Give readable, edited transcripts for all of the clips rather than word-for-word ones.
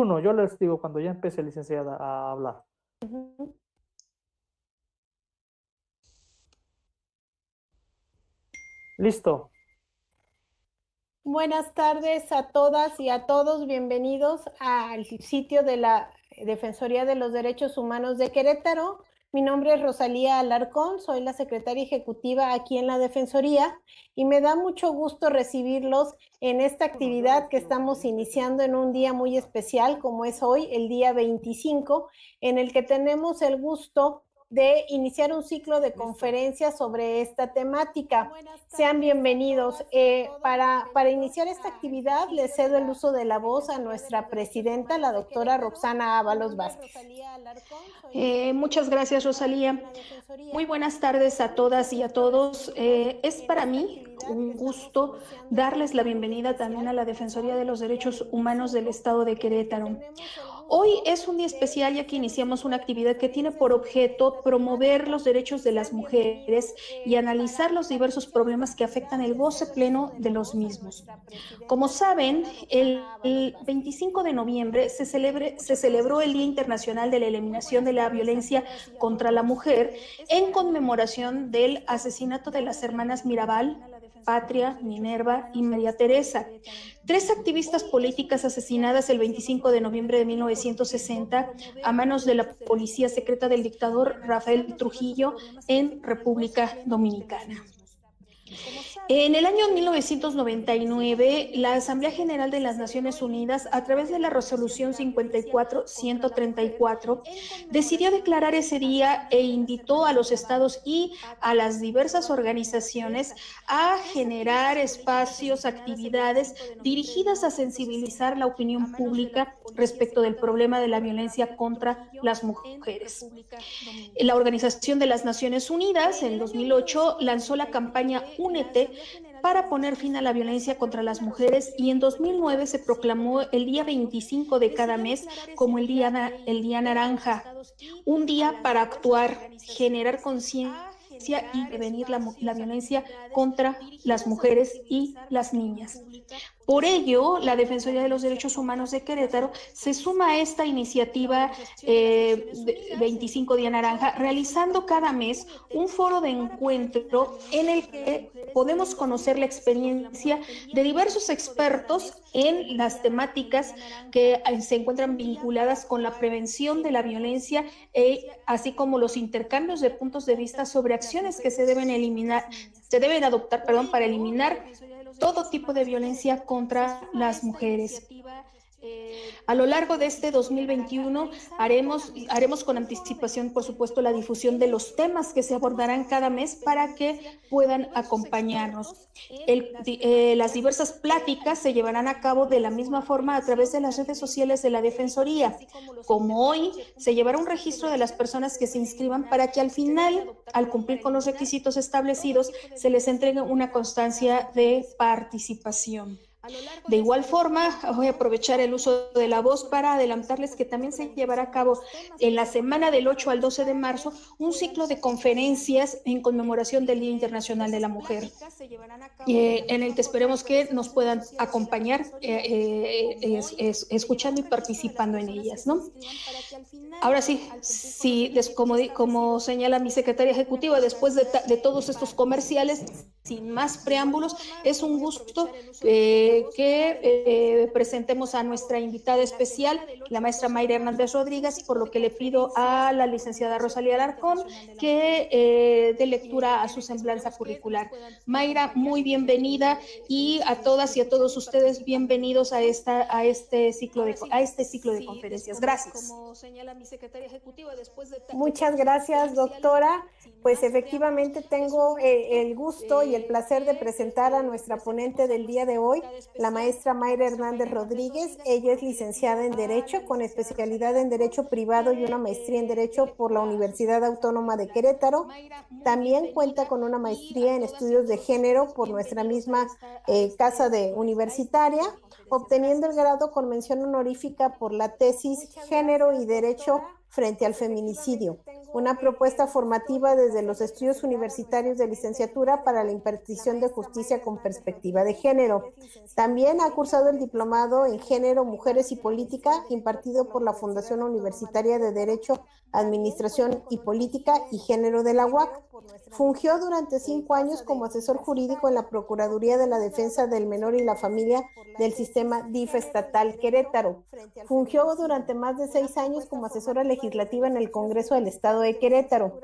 uno, yo les digo cuando ya empiece, licenciada, a hablar. Ujú. Listo. Buenas tardes a todas y a todos. Bienvenidos al sitio de la Defensoría de los Derechos Humanos de Querétaro. Mi nombre es Rosalía Alarcón, soy la secretaria ejecutiva aquí en la Defensoría y me da mucho gusto recibirlos en esta actividad que estamos iniciando en un día muy especial como es hoy, el día 25, en el que tenemos el gusto de iniciar un ciclo de conferencias sobre esta temática. Sean bienvenidos. Para iniciar esta actividad, les cedo el uso de la voz a nuestra presidenta, la doctora Roxana Ábalos Vázquez. Muchas gracias, Rosalía. Muy buenas tardes a todas y a todos. Es para mí un gusto darles la bienvenida también a la Defensoría de los Derechos Humanos del Estado de Querétaro. Hoy es un día especial ya que iniciamos una actividad que tiene por objeto promover los derechos de las mujeres y analizar los diversos problemas que afectan el goce pleno de los mismos. Como saben, el 25 de noviembre se celebró el Día Internacional de la Eliminación de la Violencia contra la Mujer en conmemoración del asesinato de las hermanas Mirabal, Patria, Minerva y María Teresa, 3 activistas políticas asesinadas el 25 de noviembre de 1960 a manos de la policía secreta del dictador Rafael Trujillo en República Dominicana. En el año 1999, la Asamblea General de las Naciones Unidas, a través de la Resolución 54-134, decidió declarar ese día e invitó a los estados y a las diversas organizaciones a generar espacios, actividades dirigidas a sensibilizar la opinión pública respecto del problema de la violencia contra las mujeres. La Organización de las Naciones Unidas, en 2008, lanzó la campaña Únete para poner fin a la violencia contra las mujeres y en 2009 se proclamó el día 25 de cada mes como el día naranja, un día para actuar, generar conciencia y prevenir la violencia contra las mujeres y las niñas. Por ello, la Defensoría de los Derechos Humanos de Querétaro se suma a esta iniciativa 25 Día Naranja, realizando cada mes un foro de encuentro en el que podemos conocer la experiencia de diversos expertos en las temáticas que se encuentran vinculadas con la prevención de la violencia, así como los intercambios de puntos de vista sobre acciones que se deben adoptar, para eliminar todo tipo de violencia contra las mujeres. A lo largo de este 2021 haremos con anticipación, por supuesto, la difusión de los temas que se abordarán cada mes para que puedan acompañarnos. Las diversas pláticas se llevarán a cabo de la misma forma a través de las redes sociales de la Defensoría. Como hoy, se llevará un registro de las personas que se inscriban para que al final, al cumplir con los requisitos establecidos, se les entregue una constancia de participación. De igual forma, voy a aprovechar el uso de la voz para adelantarles que también se llevará a cabo en la semana del 8 al 12 de marzo un ciclo de conferencias en conmemoración del Día Internacional de la Mujer, en el que esperemos que nos puedan acompañar escuchando y participando en ellas, ¿no? Ahora sí, como señala mi secretaria ejecutiva, después de todos estos comerciales, sin más preámbulos, es un gusto que presentemos a nuestra invitada especial, la maestra Mayra Hernández Rodríguez, por lo que le pido a la licenciada Rosalía Alarcón que dé lectura a su semblanza curricular. Mayra, muy bienvenida, y a todas y a todos ustedes bienvenidos a este ciclo de conferencias. Gracias. Muchas gracias, doctora. Pues efectivamente tengo el gusto y el placer de presentar a nuestra ponente del día de hoy, la maestra Mayra Hernández Rodríguez. Ella es licenciada en Derecho con especialidad en Derecho Privado y una maestría en Derecho por la Universidad Autónoma de Querétaro. También cuenta con una maestría en Estudios de Género por nuestra misma casa de universitaria, obteniendo el grado con mención honorífica por la tesis Género y Derecho frente al feminicidio, una propuesta formativa desde los estudios universitarios de licenciatura para la impartición de justicia con perspectiva de género. También ha cursado el diplomado en Género, Mujeres y Política, impartido por la Fundación Universitaria de Derecho, Administración y Política y Género de la UAC. Fungió durante 5 años como asesor jurídico en la Procuraduría de la Defensa del Menor y la Familia del Sistema DIF Estatal Querétaro. Fungió durante más de 6 años como asesora legislativa en el Congreso del Estado de Querétaro.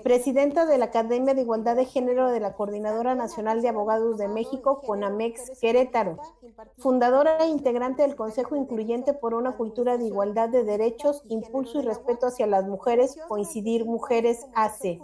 Presidenta de la Academia de Igualdad de Género de la Coordinadora Nacional de Abogados de México, CONAMEX Querétaro. Fundadora e integrante del Consejo Incluyente por una Cultura de Igualdad de Derechos, Impulso y Respeto hacia las Mujeres, Coincidir Mujeres AC.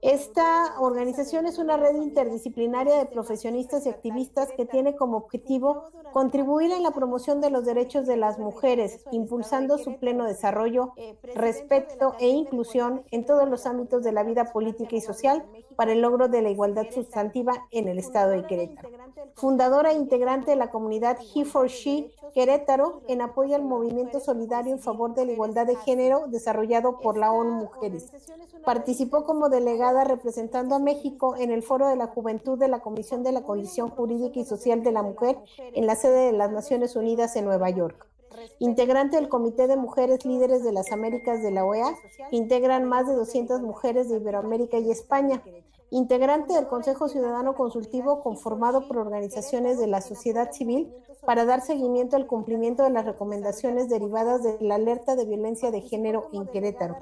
Esta organización es una red interdisciplinaria de profesionistas y activistas que tiene como objetivo contribuir en la promoción de los derechos de las mujeres, impulsando su pleno desarrollo, respeto e inclusión en todos los ámbitos de la vida política y social para el logro de la igualdad sustantiva en el Estado de Querétaro. Fundadora e integrante de la comunidad He4She Querétaro, en apoyo al movimiento solidario en favor de la igualdad de género desarrollado por la ONU Mujeres. Participó como delegada representando a México en el Foro de la Juventud de la Comisión de la Condición Jurídica y Social de la Mujer en la sede de las Naciones Unidas en Nueva York. Integrante del Comité de Mujeres Líderes de las Américas de la OEA, que integran más de 200 mujeres de Iberoamérica y España. Integrante del Consejo Ciudadano Consultivo conformado por organizaciones de la sociedad civil para dar seguimiento al cumplimiento de las recomendaciones derivadas de la alerta de violencia de género en Querétaro.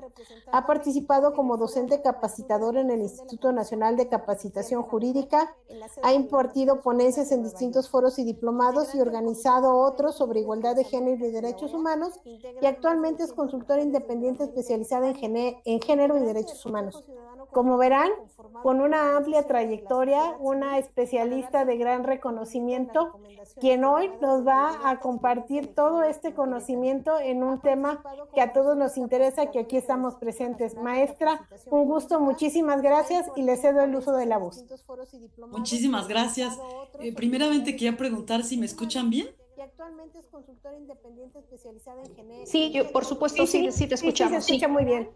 Ha participado como docente capacitador en el Instituto Nacional de Capacitación Jurídica, ha impartido ponencias en distintos foros y diplomados y organizado otros sobre igualdad de género y derechos humanos, y actualmente es consultora independiente especializada en género y derechos humanos. Como verán, con una amplia trayectoria, una especialista de gran reconocimiento, quien hoy nos va a compartir todo este conocimiento en un tema que a todos nos interesa, que aquí estamos presentes. Maestra, un gusto, muchísimas gracias y le cedo el uso de la voz. Muchísimas gracias. Primeramente quería preguntar si me escuchan bien. Y actualmente es consultora independiente especializada en género. Sí, yo por supuesto sí te escuchamos. Se escucha muy bien.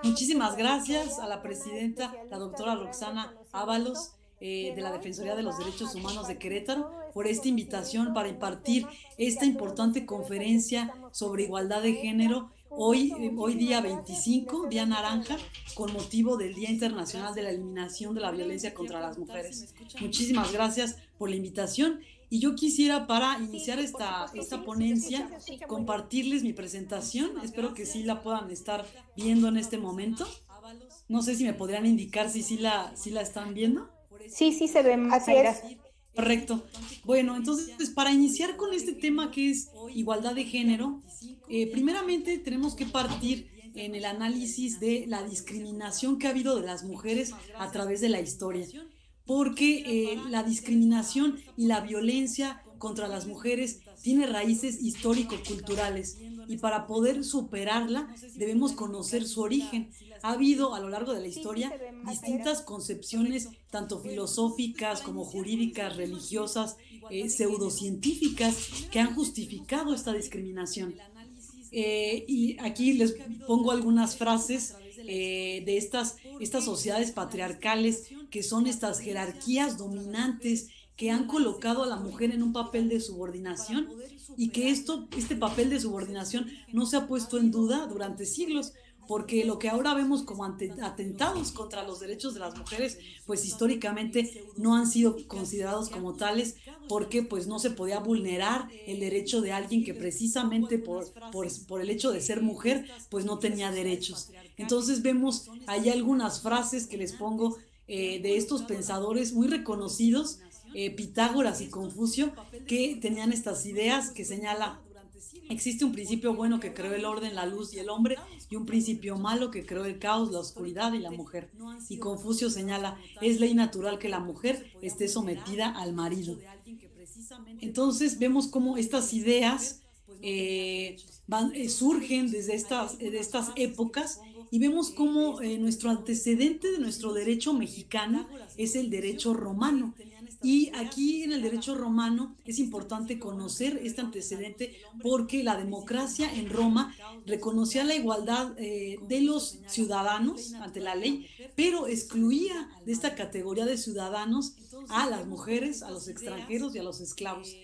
Muchísimas gracias a la presidenta, la doctora Roxana Ábalos, de la Defensoría de los Derechos Humanos de Querétaro, por esta invitación para impartir esta importante conferencia sobre igualdad de género hoy día 25, día naranja, con motivo del Día Internacional de la Eliminación de la Violencia contra las Mujeres. Muchísimas gracias por la invitación. Y yo quisiera, para iniciar esta ponencia, compartirles mi presentación. Espero que sí la puedan estar viendo en este momento. No sé si me podrían indicar si sí la están viendo. Sí, se ve. Así es. Correcto. Bueno, entonces, para iniciar con este tema que es igualdad de género, primeramente tenemos que partir en el análisis de la discriminación que ha habido de las mujeres a través de la historia. Porque la discriminación y la violencia contra las mujeres tiene raíces histórico-culturales, y para poder superarla debemos conocer su origen. Ha habido a lo largo de la historia distintas concepciones, tanto filosóficas como jurídicas, religiosas, pseudocientíficas, que han justificado esta discriminación. Y aquí les pongo algunas frases de estas sociedades patriarcales, que son estas jerarquías dominantes que han colocado a la mujer en un papel de subordinación, y que este papel de subordinación no se ha puesto en duda durante siglos, porque lo que ahora vemos como atentados contra los derechos de las mujeres, pues históricamente no han sido considerados como tales, porque pues no se podía vulnerar el derecho de alguien que precisamente por el hecho de ser mujer, pues no tenía derechos. Entonces vemos ahí algunas frases que les pongo de estos pensadores muy reconocidos, Pitágoras y Confucio, que tenían estas ideas que señala: existe un principio bueno que creó el orden, la luz y el hombre, y un principio malo que creó el caos, la oscuridad y la mujer. Y Confucio señala: es ley natural que la mujer esté sometida al marido. Entonces vemos cómo estas ideas surgen desde estas épocas, y vemos cómo nuestro antecedente de nuestro derecho mexicano es el derecho romano. Y aquí en el derecho romano es importante conocer este antecedente porque la democracia en Roma reconocía la igualdad de los ciudadanos ante la ley, pero excluía de esta categoría de ciudadanos a las mujeres, a los extranjeros y a los esclavos.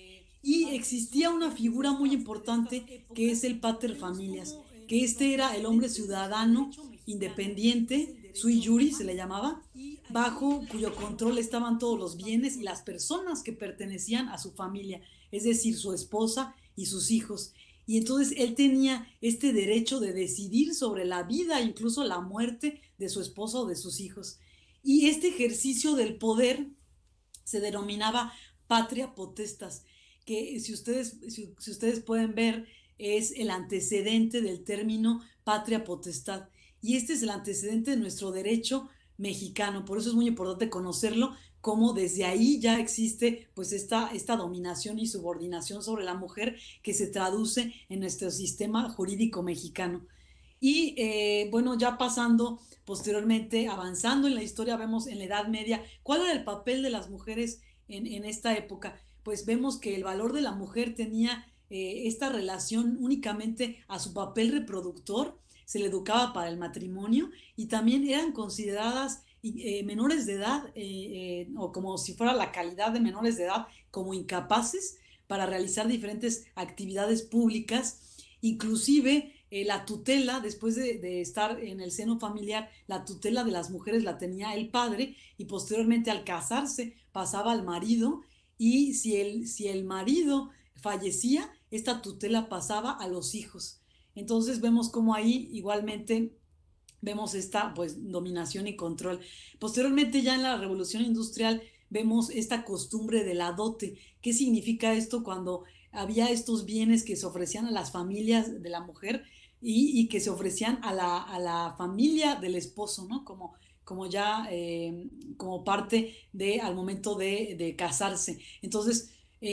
Y existía una figura muy importante que es el pater familias, que este era el hombre ciudadano independiente, sui juris se le llamaba, bajo cuyo control estaban todos los bienes y las personas que pertenecían a su familia, es decir, su esposa y sus hijos. Y entonces él tenía este derecho de decidir sobre la vida, incluso la muerte de su esposa o de sus hijos. Y este ejercicio del poder se denominaba patria potestas, que si ustedes pueden ver es el antecedente del término patria potestad. Y este es el antecedente de nuestro derecho mexicano, por eso es muy importante conocerlo, cómo desde ahí ya existe pues esta dominación y subordinación sobre la mujer que se traduce en nuestro sistema jurídico mexicano. Y bueno, ya pasando posteriormente, avanzando en la historia, vemos en la Edad Media cuál era el papel de las mujeres en esta época. Pues vemos que el valor de la mujer tenía esta relación únicamente a su papel reproductor, se le educaba para el matrimonio y también eran consideradas menores de edad o como si fuera la calidad de menores de edad, como incapaces para realizar diferentes actividades públicas, inclusive la tutela, después de estar en el seno familiar, la tutela de las mujeres la tenía el padre y posteriormente al casarse pasaba al marido y si el marido fallecía, esta tutela pasaba a los hijos. Entonces vemos cómo ahí igualmente vemos esta pues dominación y control. Posteriormente ya en la Revolución Industrial vemos esta costumbre de la dote. ¿Qué significa esto? Cuando había estos bienes que se ofrecían a las familias de la mujer y que se ofrecían a la familia del esposo, ¿no? Como ya como parte al momento de casarse. Entonces,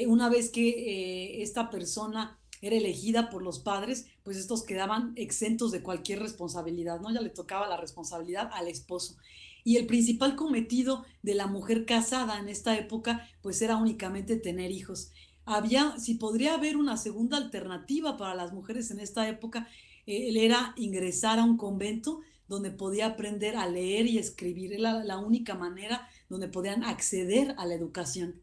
una vez que esta persona era elegida por los padres, pues estos quedaban exentos de cualquier responsabilidad, ¿no? Ya le tocaba la responsabilidad al esposo. Y el principal cometido de la mujer casada en esta época, pues era únicamente tener hijos. Si podría haber una segunda alternativa para las mujeres en esta época, era ingresar a un convento donde podía aprender a leer y escribir. Era la única manera donde podían acceder a la educación.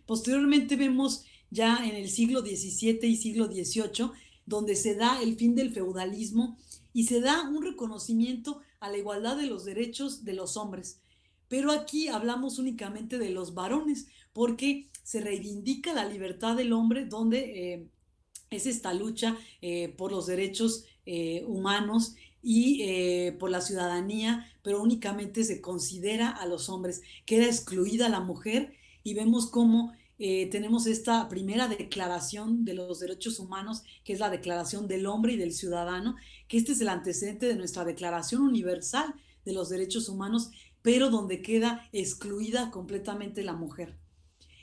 Posteriormente vemos ya en el siglo XVII y siglo XVIII, donde se da el fin del feudalismo y se da un reconocimiento a la igualdad de los derechos de los hombres. Pero aquí hablamos únicamente de los varones, porque se reivindica la libertad del hombre, donde es esta lucha por los derechos humanos y por la ciudadanía, pero únicamente se considera a los hombres, queda excluida la mujer y vemos cómo tenemos esta primera declaración de los derechos humanos, que es la Declaración del Hombre y del Ciudadano, que este es el antecedente de nuestra Declaración Universal de los Derechos Humanos, pero donde queda excluida completamente la mujer.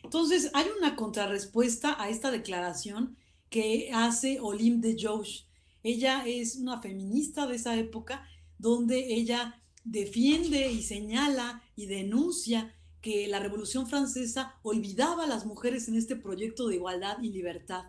Entonces, hay una contrarrespuesta a esta declaración que hace Olympe de Gouges. Ella es una feminista de esa época, donde ella defiende y señala y denuncia que la Revolución Francesa olvidaba a las mujeres en este proyecto de igualdad y libertad.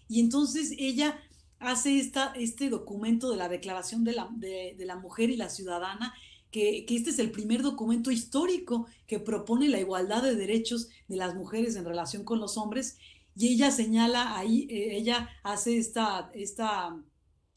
Y entonces ella hace este documento de la Declaración de la Mujer y la Ciudadana, que este es el primer documento histórico que propone la igualdad de derechos de las mujeres en relación con los hombres, y ella señala ahí, ella hace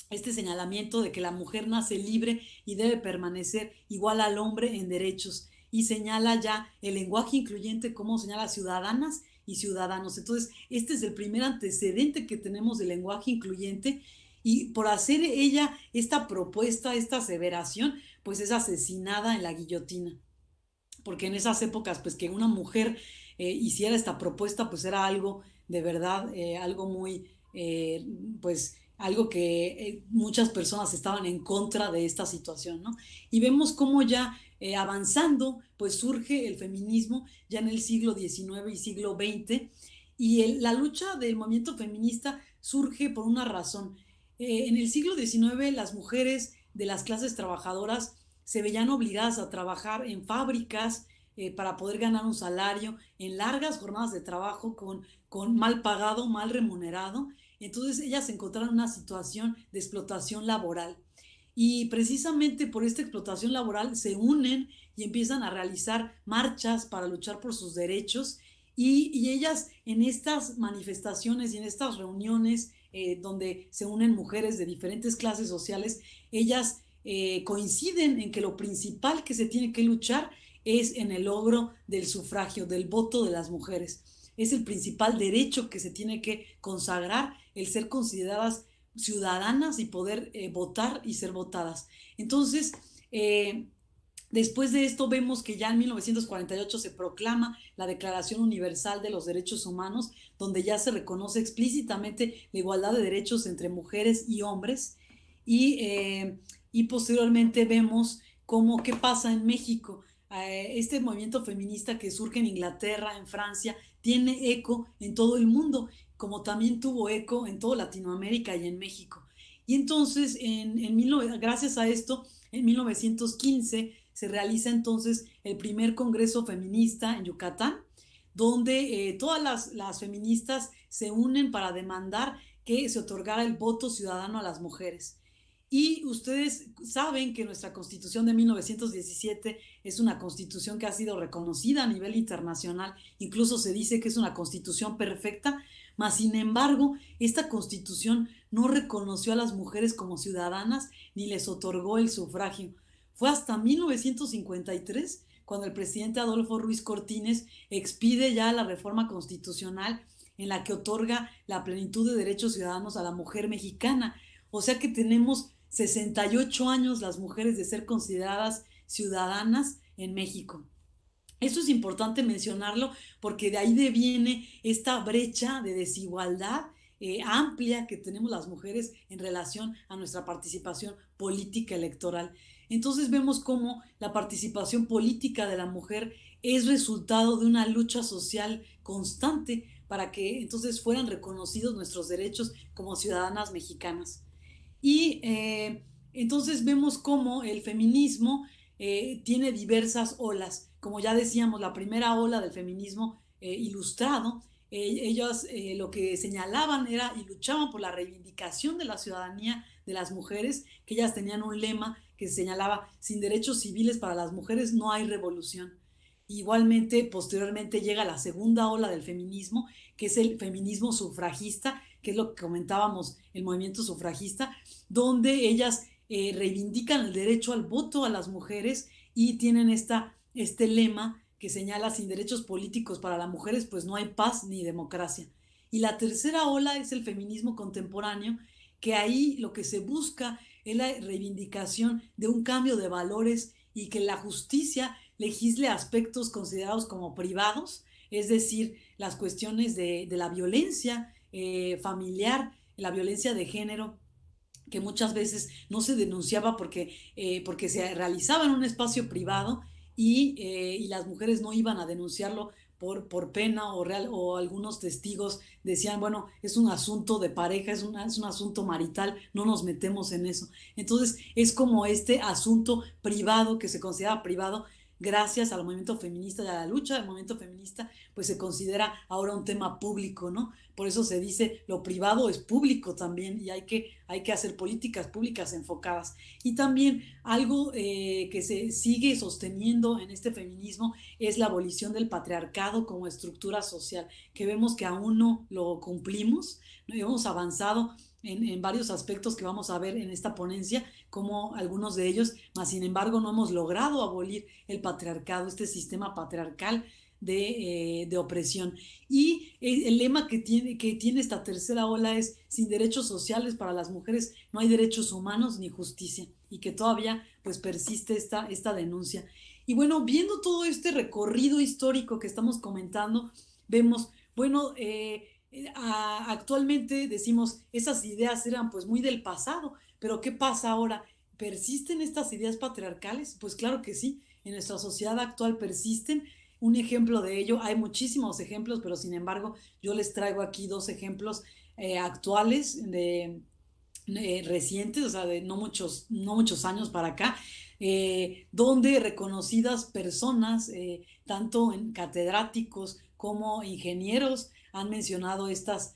este señalamiento de que la mujer nace libre y debe permanecer igual al hombre en derechos, y señala ya el lenguaje incluyente como señala ciudadanas y ciudadanos. Entonces, este es el primer antecedente que tenemos del lenguaje incluyente, y por hacer ella esta propuesta, esta aseveración, pues es asesinada en la guillotina, porque en esas épocas, pues que una mujer hiciera esta propuesta, pues era algo de verdad, algo muy, pues algo que muchas personas estaban en contra de esta situación, ¿no? Y vemos cómo ya avanzando, pues surge el feminismo ya en el siglo XIX y siglo XX, y la lucha del movimiento feminista surge por una razón. En el siglo XIX las mujeres de las clases trabajadoras se veían obligadas a trabajar en fábricas para poder ganar un salario, en largas jornadas de trabajo con mal pagado, mal remunerado. Entonces ellas se encontraron en una situación de explotación laboral. Y precisamente por esta explotación laboral se unen y empiezan a realizar marchas para luchar por sus derechos. Y ellas en estas manifestaciones y en estas reuniones donde se unen mujeres de diferentes clases sociales, ellas coinciden en que lo principal que se tiene que luchar es en el logro del sufragio, del voto de las mujeres. Es el principal derecho que se tiene que consagrar, el ser consideradas ciudadanas y poder votar y ser votadas. Entonces, después de esto vemos que ya en 1948 se proclama la Declaración Universal de los Derechos Humanos, donde ya se reconoce explícitamente la igualdad de derechos entre mujeres y hombres. Y posteriormente vemos qué pasa en México. Este movimiento feminista que surge en Inglaterra, en Francia, tiene eco en todo el mundo, como también tuvo eco en toda Latinoamérica y en México. Y entonces, gracias a esto, en 1915 se realiza entonces el primer Congreso Feminista en Yucatán, donde todas las feministas se unen para demandar que se otorgara el voto ciudadano a las mujeres. Y ustedes saben que nuestra Constitución de 1917 es una Constitución que ha sido reconocida a nivel internacional, incluso se dice que es una Constitución perfecta, mas sin embargo, esta Constitución no reconoció a las mujeres como ciudadanas ni les otorgó el sufragio. Fue hasta 1953 cuando el presidente Adolfo Ruiz Cortines expide ya la reforma constitucional en la que otorga la plenitud de derechos ciudadanos a la mujer mexicana. O sea que tenemos 68 años las mujeres de ser consideradas ciudadanas en México. Esto es importante mencionarlo porque de ahí deviene esta brecha de desigualdad amplia que tenemos las mujeres en relación a nuestra participación política electoral. Entonces vemos cómo la participación política de la mujer es resultado de una lucha social constante para que entonces fueran reconocidos nuestros derechos como ciudadanas mexicanas. Y entonces vemos cómo el feminismo tiene diversas olas. Como ya decíamos, la primera ola del feminismo ilustrado, ellas lo que señalaban era y luchaban por la reivindicación de la ciudadanía de las mujeres, que ellas tenían un lema que señalaba: sin derechos civiles para las mujeres no hay revolución. Igualmente, posteriormente llega la segunda ola del feminismo, que es el feminismo sufragista, que es lo que comentábamos, el movimiento sufragista, donde ellas reivindican el derecho al voto a las mujeres y tienen este lema que señala: sin derechos políticos para las mujeres pues no hay paz ni democracia. Y la tercera ola es el feminismo contemporáneo, que ahí lo que se busca es la reivindicación de un cambio de valores y que la justicia legisle aspectos considerados como privados, es decir, las cuestiones de la violencia familiar, la violencia de género, que muchas veces no se denunciaba porque se realizaba en un espacio privado y las mujeres no iban a denunciarlo por pena o algunos testigos decían, bueno, es un asunto de pareja, es un asunto marital, no nos metemos en eso. Entonces es como este asunto privado que se considera privado. Gracias al movimiento feminista y a la lucha del movimiento feminista, pues se considera ahora un tema público, ¿no? Por eso se dice lo privado es público también y hay que hacer políticas públicas enfocadas. Y también algo que se sigue sosteniendo en este feminismo es la abolición del patriarcado como estructura social, que vemos que aún no lo cumplimos, no hemos avanzado en varios aspectos que vamos a ver en esta ponencia, como algunos de ellos, mas sin embargo no hemos logrado abolir el patriarcado, este sistema patriarcal de opresión. Y el lema que tiene esta tercera ola es: sin derechos sociales para las mujeres no hay derechos humanos ni justicia, y que todavía pues persiste esta denuncia. Y bueno, viendo todo este recorrido histórico que estamos comentando, vemos, bueno, actualmente decimos esas ideas eran pues muy del pasado, pero ¿qué pasa ahora? ¿Persisten estas ideas patriarcales? Pues claro que sí, en nuestra sociedad actual persisten. Un ejemplo de ello, hay muchísimos ejemplos, pero sin embargo yo les traigo aquí dos ejemplos actuales recientes, o sea, de no muchos años para acá, donde reconocidas personas, tanto en catedráticos como ingenieros, han mencionado estas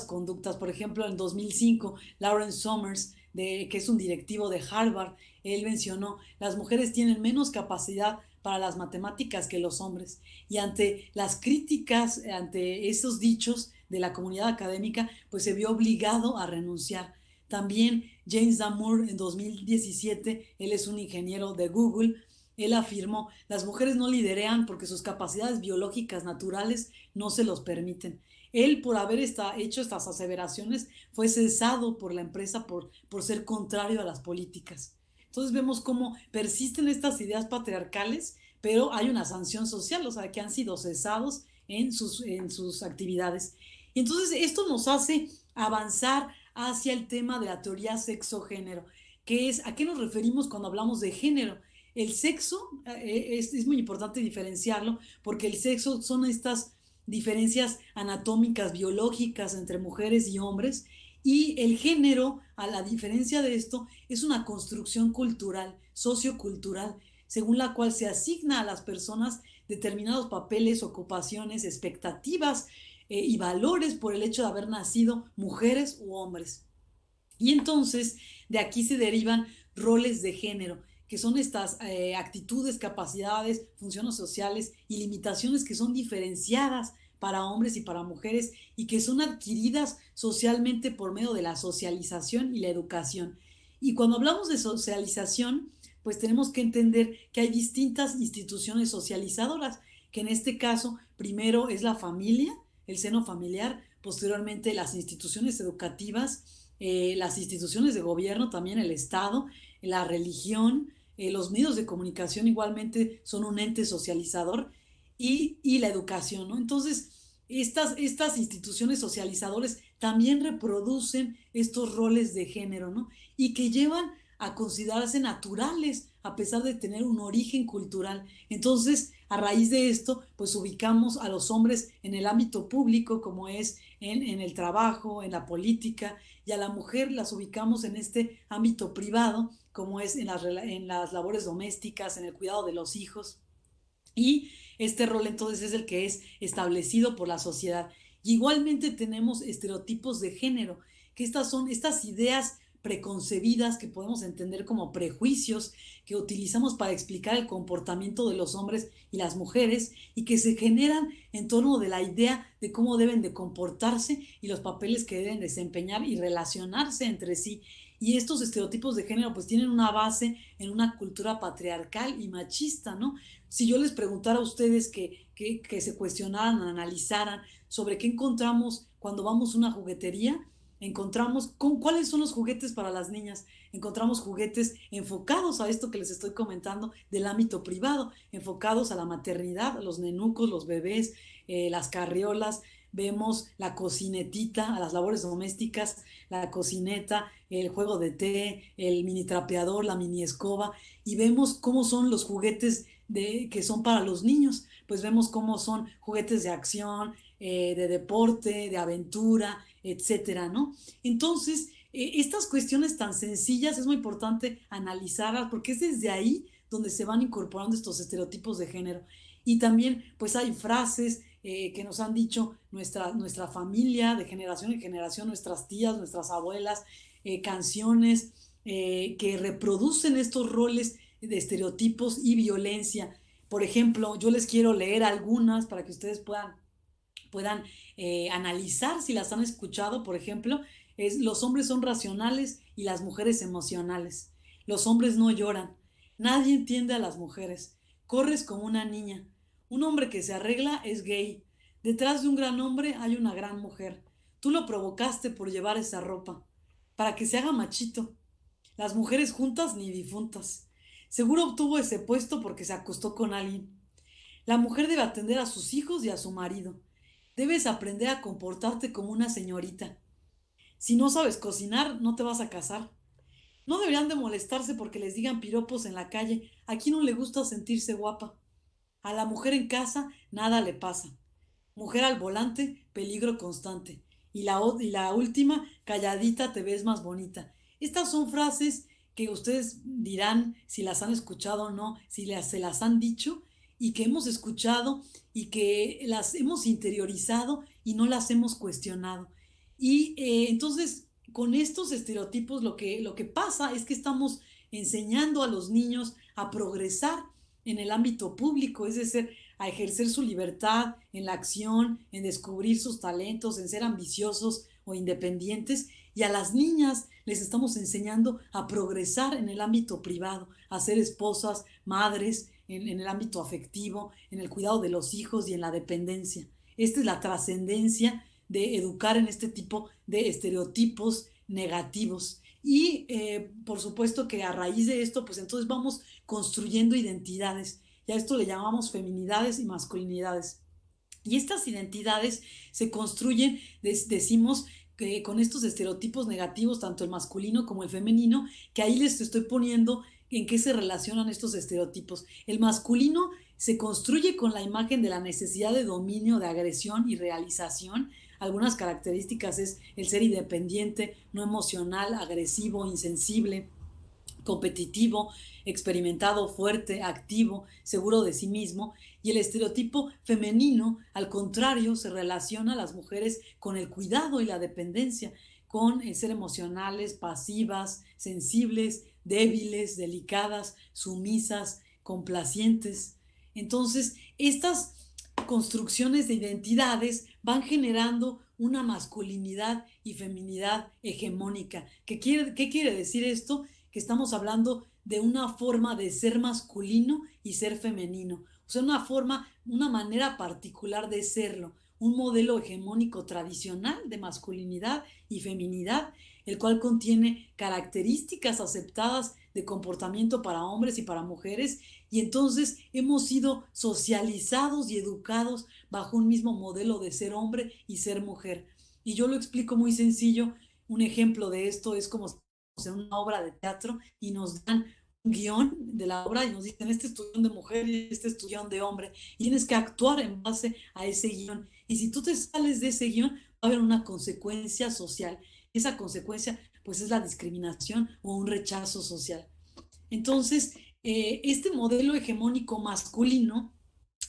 conductas. Por ejemplo, en 2005, Lawrence Summers, que es un directivo de Harvard, él mencionó, las mujeres tienen menos capacidad para las matemáticas que los hombres. Y ante las críticas, ante esos dichos de la comunidad académica, pues se vio obligado a renunciar. También James Damore en 2017, él es un ingeniero de Google, él afirmó, las mujeres no liderean porque sus capacidades biológicas naturales no se los permiten. Él, por haber hecho estas aseveraciones, fue cesado por la empresa por ser contrario a las políticas. Entonces vemos cómo persisten estas ideas patriarcales, pero hay una sanción social, o sea, que han sido cesados en sus actividades. Y entonces esto nos hace avanzar hacia el tema de la teoría sexo-género, que es a qué nos referimos cuando hablamos de género. El sexo es muy importante diferenciarlo porque el sexo son estas diferencias anatómicas, biológicas entre mujeres y hombres, y el género, a la diferencia de esto, es una construcción cultural, sociocultural, según la cual se asigna a las personas determinados papeles, ocupaciones, expectativas y valores por el hecho de haber nacido mujeres u hombres. Y entonces de aquí se derivan roles de género, que son estas actitudes, capacidades, funciones sociales y limitaciones que son diferenciadas para hombres y para mujeres y que son adquiridas socialmente por medio de la socialización y la educación. Y cuando hablamos de socialización, pues tenemos que entender que hay distintas instituciones socializadoras, que en este caso primero es la familia, el seno familiar, posteriormente las instituciones educativas, las instituciones de gobierno, también el Estado, la religión, los medios de comunicación igualmente son un ente socializador y la educación, ¿no? Entonces, estas instituciones socializadoras también reproducen estos roles de género, ¿no? Y que llevan a considerarse naturales a pesar de tener un origen cultural. Entonces, a raíz de esto, pues ubicamos a los hombres en el ámbito público, como es en el trabajo, en la política, y a la mujer las ubicamos en este ámbito privado, como es en las labores domésticas, en el cuidado de los hijos. Y este rol entonces es el que es establecido por la sociedad. Y igualmente tenemos estereotipos de género, que estas son estas ideas preconcebidas que podemos entender como prejuicios que utilizamos para explicar el comportamiento de los hombres y las mujeres y que se generan en torno de la idea de cómo deben de comportarse y los papeles que deben desempeñar y relacionarse entre sí. Y estos estereotipos de género pues tienen una base en una cultura patriarcal y machista, ¿no? Si yo les preguntara a ustedes que se cuestionaran, analizaran sobre qué encontramos cuando vamos a una juguetería, encontramos cuáles son los juguetes para las niñas. Encontramos juguetes enfocados a esto que les estoy comentando del ámbito privado, enfocados a la maternidad, a los nenucos, los bebés, las carriolas. Vemos la cocinetita, a las labores domésticas, la cocineta, el juego de té, el mini trapeador, la mini escoba, y vemos cómo son los juguetes que son para los niños. Pues vemos cómo son juguetes de acción, de deporte, de aventura, etcétera, ¿no? Entonces, estas cuestiones tan sencillas es muy importante analizarlas porque es desde ahí donde se van incorporando estos estereotipos de género. Y también, pues hay frases que nos han dicho nuestra familia de generación en generación, nuestras tías, nuestras abuelas, canciones que reproducen estos roles de estereotipos y violencia. Por ejemplo, yo les quiero leer algunas para que ustedes puedan analizar si las han escuchado. Por ejemplo, los hombres son racionales y las mujeres emocionales. Los hombres no lloran. Nadie entiende a las mujeres. Corres como una niña. Un hombre que se arregla es gay. Detrás de un gran hombre hay una gran mujer. Tú lo provocaste por llevar esa ropa, para que se haga machito. Las mujeres juntas ni difuntas. Seguro obtuvo ese puesto porque se acostó con alguien. La mujer debe atender a sus hijos y a su marido. Debes aprender a comportarte como una señorita. Si no sabes cocinar, no te vas a casar. No deberían de molestarse porque les digan piropos en la calle. ¿A quién no le gusta sentirse guapa? A la mujer en casa nada le pasa. Mujer al volante, peligro constante. y la última, calladita te ves más bonita. Estas son frases que ustedes dirán si las han escuchado o no, si se las han dicho y que hemos escuchado y que las hemos interiorizado y no las hemos cuestionado. Y entonces, con estos estereotipos lo que pasa es que estamos enseñando a los niños a progresar en el ámbito público, es decir, a ejercer su libertad en la acción, en descubrir sus talentos, en ser ambiciosos o independientes, y a las niñas les estamos enseñando a progresar en el ámbito privado, a ser esposas, madres, en el ámbito afectivo, en el cuidado de los hijos y en la dependencia. Esta es la trascendencia de educar en este tipo de estereotipos negativos. Y por supuesto que a raíz de esto, pues entonces vamos construyendo identidades. Y a esto le llamamos feminidades y masculinidades. Y estas identidades se construyen, decimos, que con estos estereotipos negativos, tanto el masculino como el femenino, que ahí les estoy poniendo en qué se relacionan estos estereotipos. El masculino se construye con la imagen de la necesidad de dominio, de agresión y realización. Algunas características es el ser independiente, no emocional, agresivo, insensible, competitivo, experimentado, fuerte, activo, seguro de sí mismo. Y el estereotipo femenino, al contrario, se relaciona a las mujeres con el cuidado y la dependencia, con el ser emocionales, pasivas, sensibles, débiles, delicadas, sumisas, complacientes. Entonces, estas construcciones de identidades van generando una masculinidad y feminidad hegemónica. ¿Qué quiere decir esto? Que estamos hablando de una forma de ser masculino y ser femenino. O sea, una manera particular de serlo, un modelo hegemónico tradicional de masculinidad y feminidad, el cual contiene características aceptadas de comportamiento para hombres y para mujeres, y entonces hemos sido socializados y educados bajo un mismo modelo de ser hombre y ser mujer. Y yo lo explico muy sencillo. Un ejemplo de esto es como en una obra de teatro y nos dan un guión de la obra y nos dicen, este es tu guión de mujer y este es tu guión de hombre, y tienes que actuar en base a ese guión. Y si tú te sales de ese guión, va a haber una consecuencia social. Esa consecuencia, pues, es la discriminación o un rechazo social. Entonces, este modelo hegemónico masculino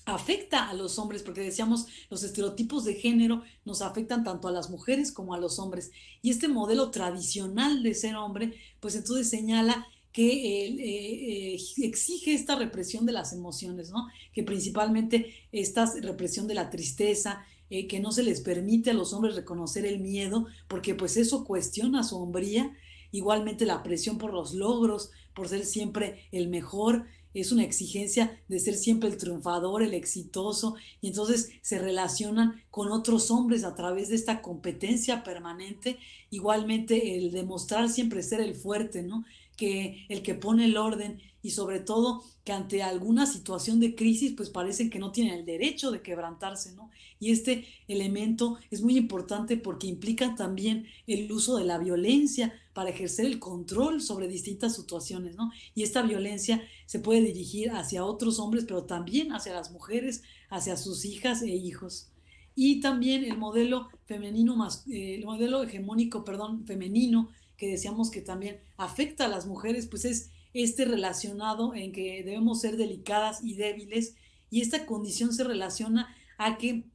afecta a los hombres, porque decíamos, los estereotipos de género nos afectan tanto a las mujeres como a los hombres. Y este modelo tradicional de ser hombre, pues entonces señala que exige esta represión de las emociones, ¿no? Que principalmente esta represión de la tristeza, que no se les permite a los hombres reconocer el miedo, porque pues eso cuestiona su hombría. Igualmente la presión por los logros, por ser siempre el mejor, es una exigencia de ser siempre el triunfador, el exitoso, y entonces se relacionan con otros hombres a través de esta competencia permanente. Igualmente el demostrar siempre ser el fuerte, ¿no? Que el que pone el orden, y sobre todo que ante alguna situación de crisis pues parecen que no tienen el derecho de quebrantarse, ¿no? Y este elemento es muy importante porque implica también el uso de la violencia para ejercer el control sobre distintas situaciones, ¿no? Y esta violencia se puede dirigir hacia otros hombres, pero también hacia las mujeres, hacia sus hijas e hijos. Y también el modelo el modelo hegemónico, femenino, que decíamos que también afecta a las mujeres, pues es este relacionado en que debemos ser delicadas y débiles, y esta condición se relaciona a que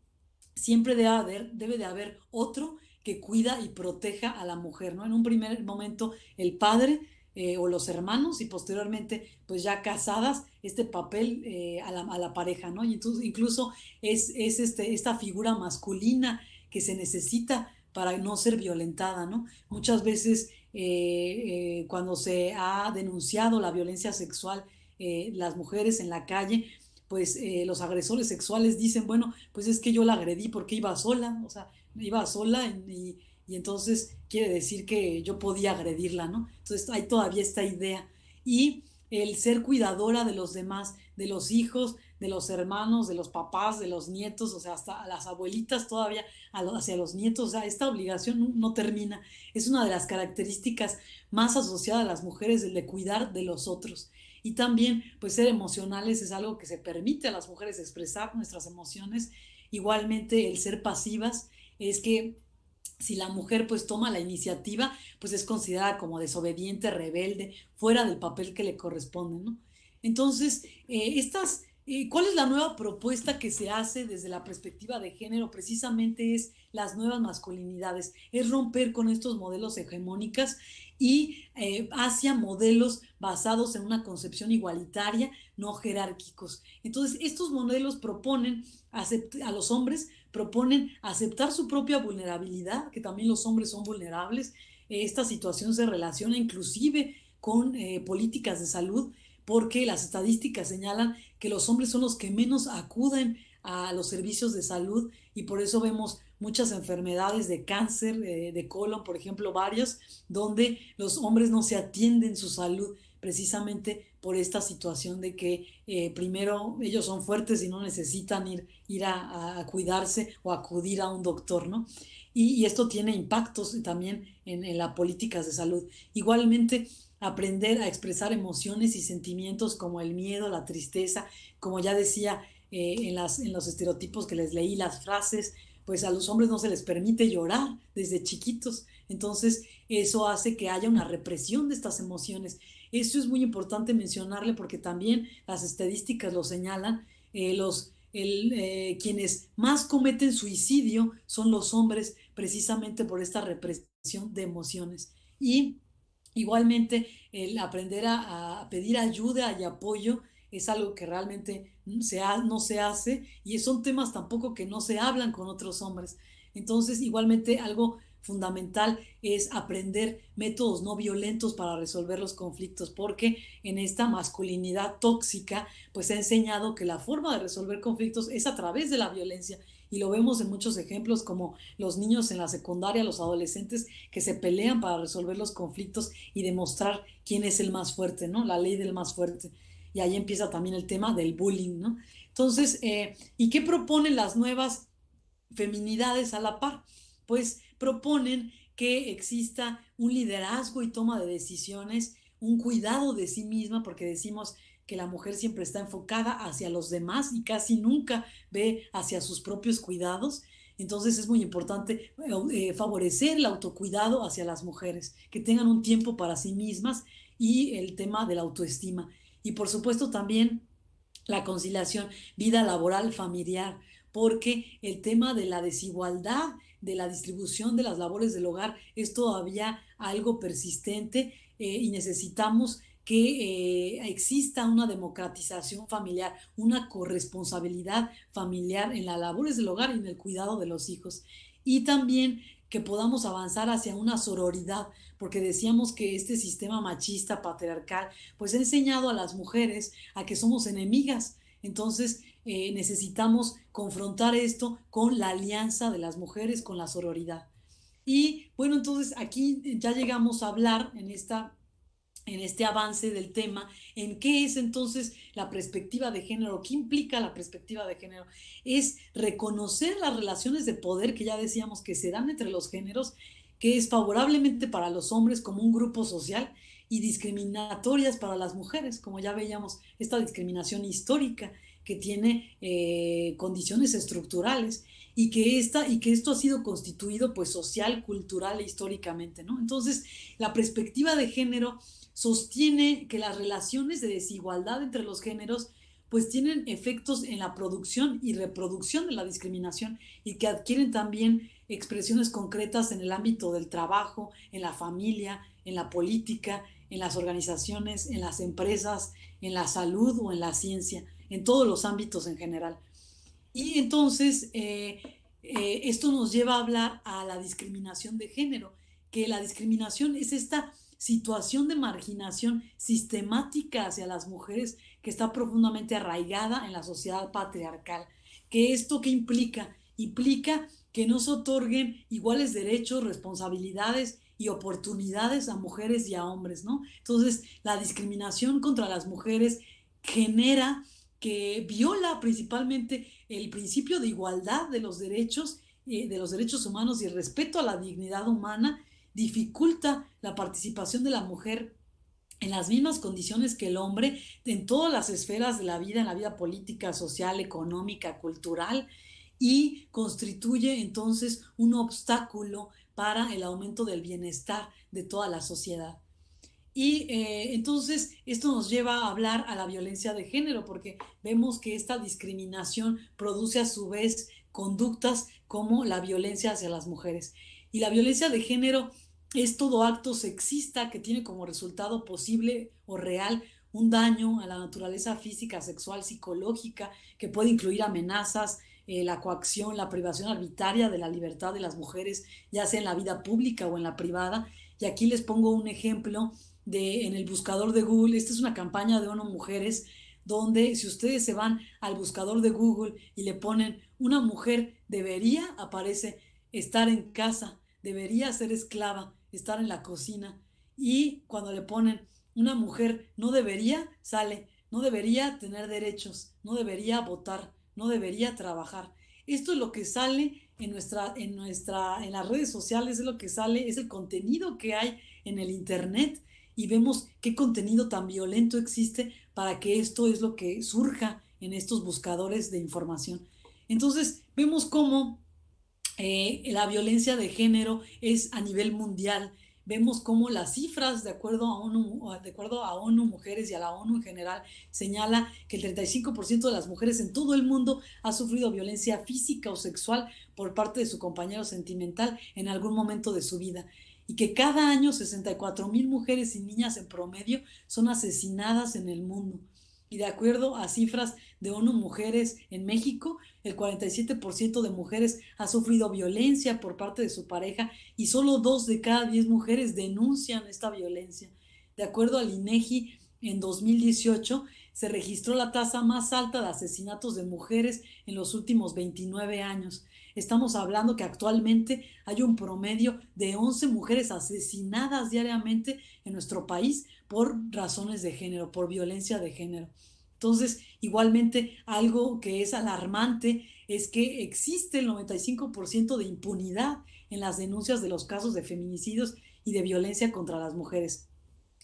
siempre debe de haber otro que cuida y proteja a la mujer, ¿no? En un primer momento el padre o los hermanos, y posteriormente pues ya casadas, este papel a la pareja, ¿no? Y entonces incluso es esta figura masculina que se necesita para no ser violentada, ¿no? Muchas veces cuando se ha denunciado la violencia sexual, las mujeres en la calle, pues los agresores sexuales dicen, bueno, pues es que yo la agredí porque iba sola, o sea, iba sola y entonces quiere decir que yo podía agredirla, ¿no? Entonces hay todavía esta idea. Y el ser cuidadora de los demás, de los hijos, de los hermanos, de los papás, de los nietos, o sea, hasta a las abuelitas todavía, hacia los nietos, o sea, esta obligación no termina. Es una de las características más asociadas a las mujeres, el de cuidar de los otros. Y también, pues ser emocionales es algo que se permite a las mujeres expresar nuestras emociones. Igualmente, el ser pasivas es que si la mujer pues toma la iniciativa, pues es considerada como desobediente, rebelde, fuera del papel que le corresponde, ¿no? Entonces, ¿cuál es la nueva propuesta que se hace desde la perspectiva de género? Precisamente es las nuevas masculinidades, es romper con estos modelos hegemónicos y hacia modelos basados en una concepción igualitaria, no jerárquicos. Entonces, estos modelos proponen a los hombres, proponen aceptar su propia vulnerabilidad, que también los hombres son vulnerables. Esta situación se relaciona inclusive con políticas de salud, porque las estadísticas señalan que los hombres son los que menos acuden a los servicios de salud y por eso vemos muchas enfermedades de cáncer, de colon, por ejemplo, varios, donde los hombres no se atienden su salud precisamente por esta situación de que primero ellos son fuertes y no necesitan ir a cuidarse o acudir a un doctor, ¿no? Y esto tiene impactos también en las políticas de salud. Igualmente, aprender a expresar emociones y sentimientos como el miedo, la tristeza, como ya decía en los estereotipos que les leí, las frases, pues a los hombres no se les permite llorar desde chiquitos. Entonces, eso hace que haya una represión de estas emociones. Eso es muy importante mencionarle porque también las estadísticas lo señalan. Quienes más cometen suicidio son los hombres precisamente por esta represión de emociones. Y igualmente el aprender a pedir ayuda y apoyo es algo que realmente no se hace y son temas tampoco que no se hablan con otros hombres. Entonces, igualmente algo fundamental es aprender métodos no violentos para resolver los conflictos, porque en esta masculinidad tóxica, pues se ha enseñado que la forma de resolver conflictos es a través de la violencia. Y lo vemos en muchos ejemplos como los niños en la secundaria, los adolescentes que se pelean para resolver los conflictos y demostrar quién es el más fuerte, ¿no? La ley del más fuerte. Y ahí empieza también el tema del bullying, ¿no? Entonces, ¿y qué proponen las nuevas feminidades a la par? Pues proponen que exista un liderazgo y toma de decisiones, un cuidado de sí misma, porque decimos que la mujer siempre está enfocada hacia los demás y casi nunca ve hacia sus propios cuidados. Entonces es muy importante favorecer el autocuidado hacia las mujeres, que tengan un tiempo para sí mismas y el tema de la autoestima. Y por supuesto también la conciliación vida laboral familiar, porque el tema de la desigualdad de la distribución de las labores del hogar es todavía algo persistente y necesitamos que exista una democratización familiar, una corresponsabilidad familiar en las labores del hogar y en el cuidado de los hijos. Y también que podamos avanzar hacia una sororidad, porque decíamos que este sistema machista, patriarcal, pues ha enseñado a las mujeres a que somos enemigas. Entonces, necesitamos confrontar esto con la alianza de las mujeres, con la sororidad. Y bueno, entonces aquí ya llegamos a hablar en este avance del tema, en qué es entonces la perspectiva de género, qué implica la perspectiva de género. Es reconocer las relaciones de poder que ya decíamos que se dan entre los géneros, que es favorablemente para los hombres como un grupo social y discriminatorias para las mujeres, como ya veíamos, esta discriminación histórica que tiene condiciones estructurales y que esto ha sido constituido pues social, cultural e históricamente, ¿no? Entonces, la perspectiva de género sostiene que las relaciones de desigualdad entre los géneros pues tienen efectos en la producción y reproducción de la discriminación y que adquieren también expresiones concretas en el ámbito del trabajo, en la familia, en la política, en las organizaciones, en las empresas, en la salud o en la ciencia, en todos los ámbitos en general. Y entonces esto nos lleva a hablar a la discriminación de género, que la discriminación es esta situación de marginación sistemática hacia las mujeres que está profundamente arraigada en la sociedad patriarcal. ¿Que esto qué implica? Implica que no se otorguen iguales derechos, responsabilidades y oportunidades a mujeres y a hombres, ¿no? Entonces, la discriminación contra las mujeres genera que viola principalmente el principio de igualdad de los derechos humanos y el respeto a la dignidad humana, dificulta la participación de la mujer en las mismas condiciones que el hombre en todas las esferas de la vida, en la vida política, social, económica, cultural, y constituye entonces un obstáculo para el aumento del bienestar de toda la sociedad. Y entonces esto nos lleva a hablar a la violencia de género, porque vemos que esta discriminación produce a su vez conductas como la violencia hacia las mujeres. Y la violencia de género es todo acto sexista que tiene como resultado posible o real un daño a la naturaleza física, sexual, psicológica, que puede incluir amenazas, la coacción, la privación arbitraria de la libertad de las mujeres, ya sea en la vida pública o en la privada. Y aquí les pongo un ejemplo en el buscador de Google. Esta es una campaña de ONU Mujeres, donde si ustedes se van al buscador de Google y le ponen una mujer debería, aparece estar en casa, debería ser esclava, estar en la cocina. Y cuando le ponen una mujer no debería, sale no debería tener derechos, no debería votar, no debería trabajar. Esto es lo que sale en las redes sociales, es lo que sale, es el contenido que hay en el internet, y vemos qué contenido tan violento existe para que esto es lo que surja en estos buscadores de información. Entonces vemos cómo la violencia de género es a nivel mundial. Vemos cómo las cifras, de acuerdo a ONU Mujeres y a la ONU en general, señala que el 35% de las mujeres en todo el mundo ha sufrido violencia física o sexual por parte de su compañero sentimental en algún momento de su vida, y que cada año 64,000 mujeres y niñas en promedio son asesinadas en el mundo. Y de acuerdo a cifras de ONU Mujeres en México, el 47% de mujeres ha sufrido violencia por parte de su pareja, y solo 2 de cada 10 mujeres denuncian esta violencia. De acuerdo al INEGI, en 2018 se registró la tasa más alta de asesinatos de mujeres en los últimos 29 años. Estamos hablando que actualmente hay un promedio de 11 mujeres asesinadas diariamente en nuestro país por razones de género, por violencia de género. Entonces, igualmente, algo que es alarmante es que existe el 95% de impunidad en las denuncias de los casos de feminicidios y de violencia contra las mujeres.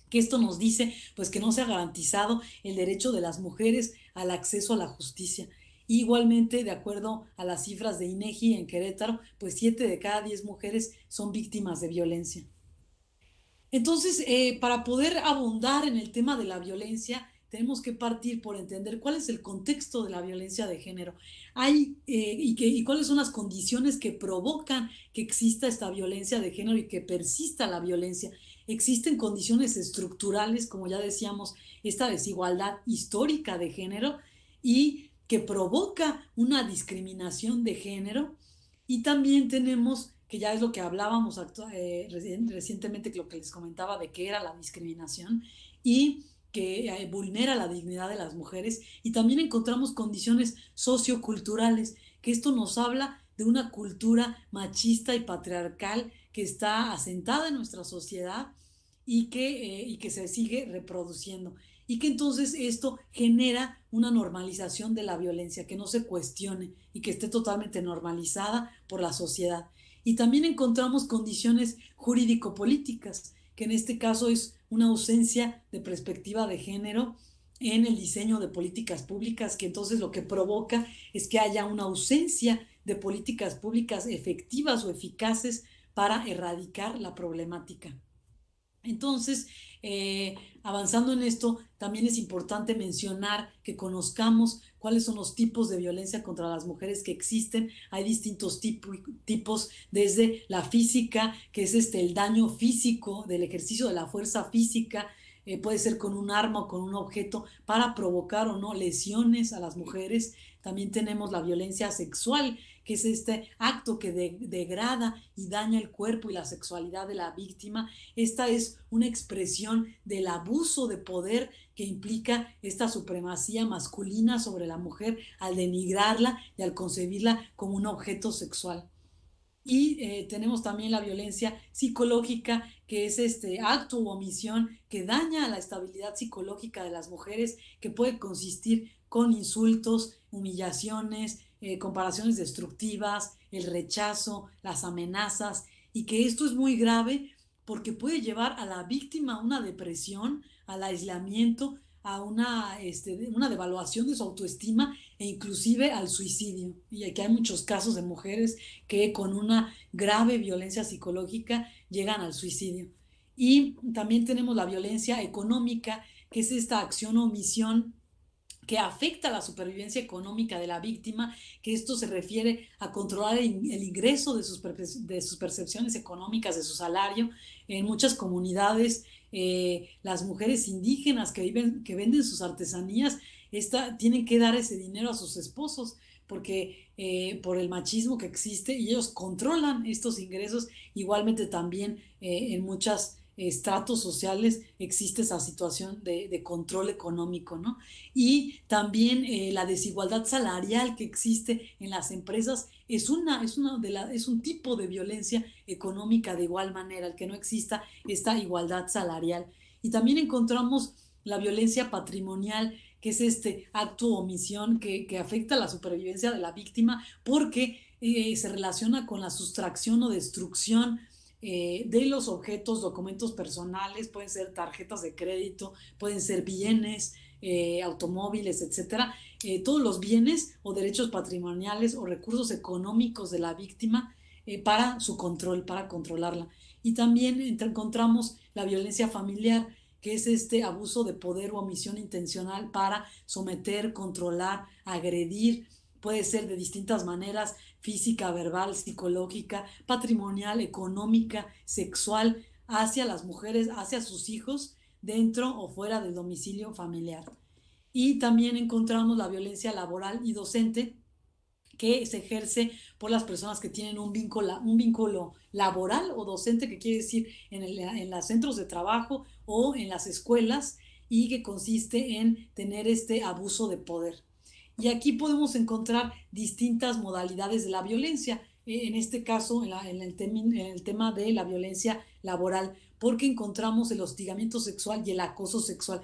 Que esto nos dice pues que no se ha garantizado el derecho de las mujeres al acceso a la justicia. Igualmente, de acuerdo a las cifras de INEGI en Querétaro, pues 7 de cada 10 mujeres son víctimas de violencia. Entonces, para poder abundar en el tema de la violencia, tenemos que partir por entender cuál es el contexto de la violencia de género. Y cuáles son las condiciones que provocan que exista esta violencia de género y que persista la violencia. Existen condiciones estructurales, como ya decíamos, esta desigualdad histórica de género, y que provoca una discriminación de género. Y también tenemos, que ya es lo que hablábamos recientemente, lo que les comentaba de qué era la discriminación, y que vulnera la dignidad de las mujeres. Y también encontramos condiciones socioculturales, que esto nos habla de una cultura machista y patriarcal que está asentada en nuestra sociedad y que se sigue reproduciendo. Y que entonces esto genera una normalización de la violencia, que no se cuestione y que esté totalmente normalizada por la sociedad. Y también encontramos condiciones jurídico-políticas, que en este caso es una ausencia de perspectiva de género en el diseño de políticas públicas, que entonces lo que provoca es que haya una ausencia de políticas públicas efectivas o eficaces para erradicar la problemática. Entonces, avanzando en esto, también es importante mencionar que conozcamos cuáles son los tipos de violencia contra las mujeres que existen. Hay distintos tipos, desde la física, que es el daño físico del ejercicio de la fuerza física, puede ser con un arma o con un objeto para provocar o no lesiones a las mujeres. También tenemos la violencia sexual, que es este acto que degrada y daña el cuerpo y la sexualidad de la víctima. Esta es una expresión del abuso de poder que implica esta supremacía masculina sobre la mujer al denigrarla y al concebirla como un objeto sexual. Y tenemos también la violencia psicológica, que es este acto u omisión que daña la estabilidad psicológica de las mujeres, que puede consistir con insultos, humillaciones, comparaciones destructivas, el rechazo, las amenazas, y que esto es muy grave porque puede llevar a la víctima a una depresión, al aislamiento, a una devaluación de su autoestima e inclusive al suicidio. Y aquí hay muchos casos de mujeres que con una grave violencia psicológica llegan al suicidio. Y también tenemos la violencia económica, que es esta acción o omisión que afecta la supervivencia económica de la víctima, que esto se refiere a controlar el ingreso de sus percepciones económicas, de su salario. En muchas comunidades, las mujeres indígenas que venden sus artesanías, tienen que dar ese dinero a sus esposos, porque por el machismo que existe, y ellos controlan estos ingresos. Igualmente también en muchas estratos sociales existe esa situación de control económico, ¿no? Y también la desigualdad salarial que existe en las empresas es un tipo de violencia económica de igual manera, el que no exista esta igualdad salarial. Y también encontramos la violencia patrimonial, que es este acto o omisión que afecta la supervivencia de la víctima, porque se relaciona con la sustracción o destrucción de los objetos, documentos personales, pueden ser tarjetas de crédito, pueden ser bienes, automóviles, etcétera, todos los bienes o derechos patrimoniales o recursos económicos de la víctima para su control, para controlarla. Y también encontramos la violencia familiar, que es este abuso de poder o omisión intencional para someter, controlar, agredir. Puede ser de distintas maneras: física, verbal, psicológica, patrimonial, económica, sexual, hacia las mujeres, hacia sus hijos, dentro o fuera del domicilio familiar. Y también encontramos la violencia laboral y docente, que se ejerce por las personas que tienen un vínculo laboral o docente, que quiere decir en los centros de trabajo o en las escuelas, y que consiste en tener este abuso de poder. Y aquí podemos encontrar distintas modalidades de la violencia, en este caso en el tema de la violencia laboral, porque encontramos el hostigamiento sexual y el acoso sexual.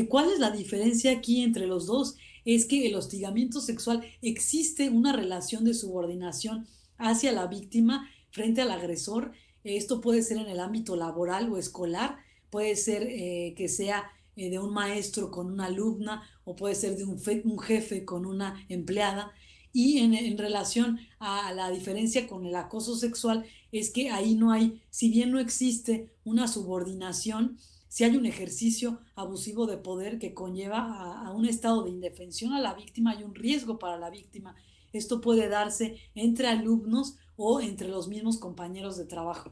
¿Cuál es la diferencia aquí entre los dos? Es que el hostigamiento sexual existe una relación de subordinación hacia la víctima frente al agresor. Esto puede ser en el ámbito laboral o escolar, puede ser que sea de un maestro con una alumna, o puede ser de un jefe con una empleada. Y en relación a la diferencia con el acoso sexual, es que ahí no hay, si bien no existe una subordinación, si hay un ejercicio abusivo de poder que conlleva a un estado de indefensión a la víctima y un riesgo para la víctima. Esto puede darse entre alumnos o entre los mismos compañeros de trabajo.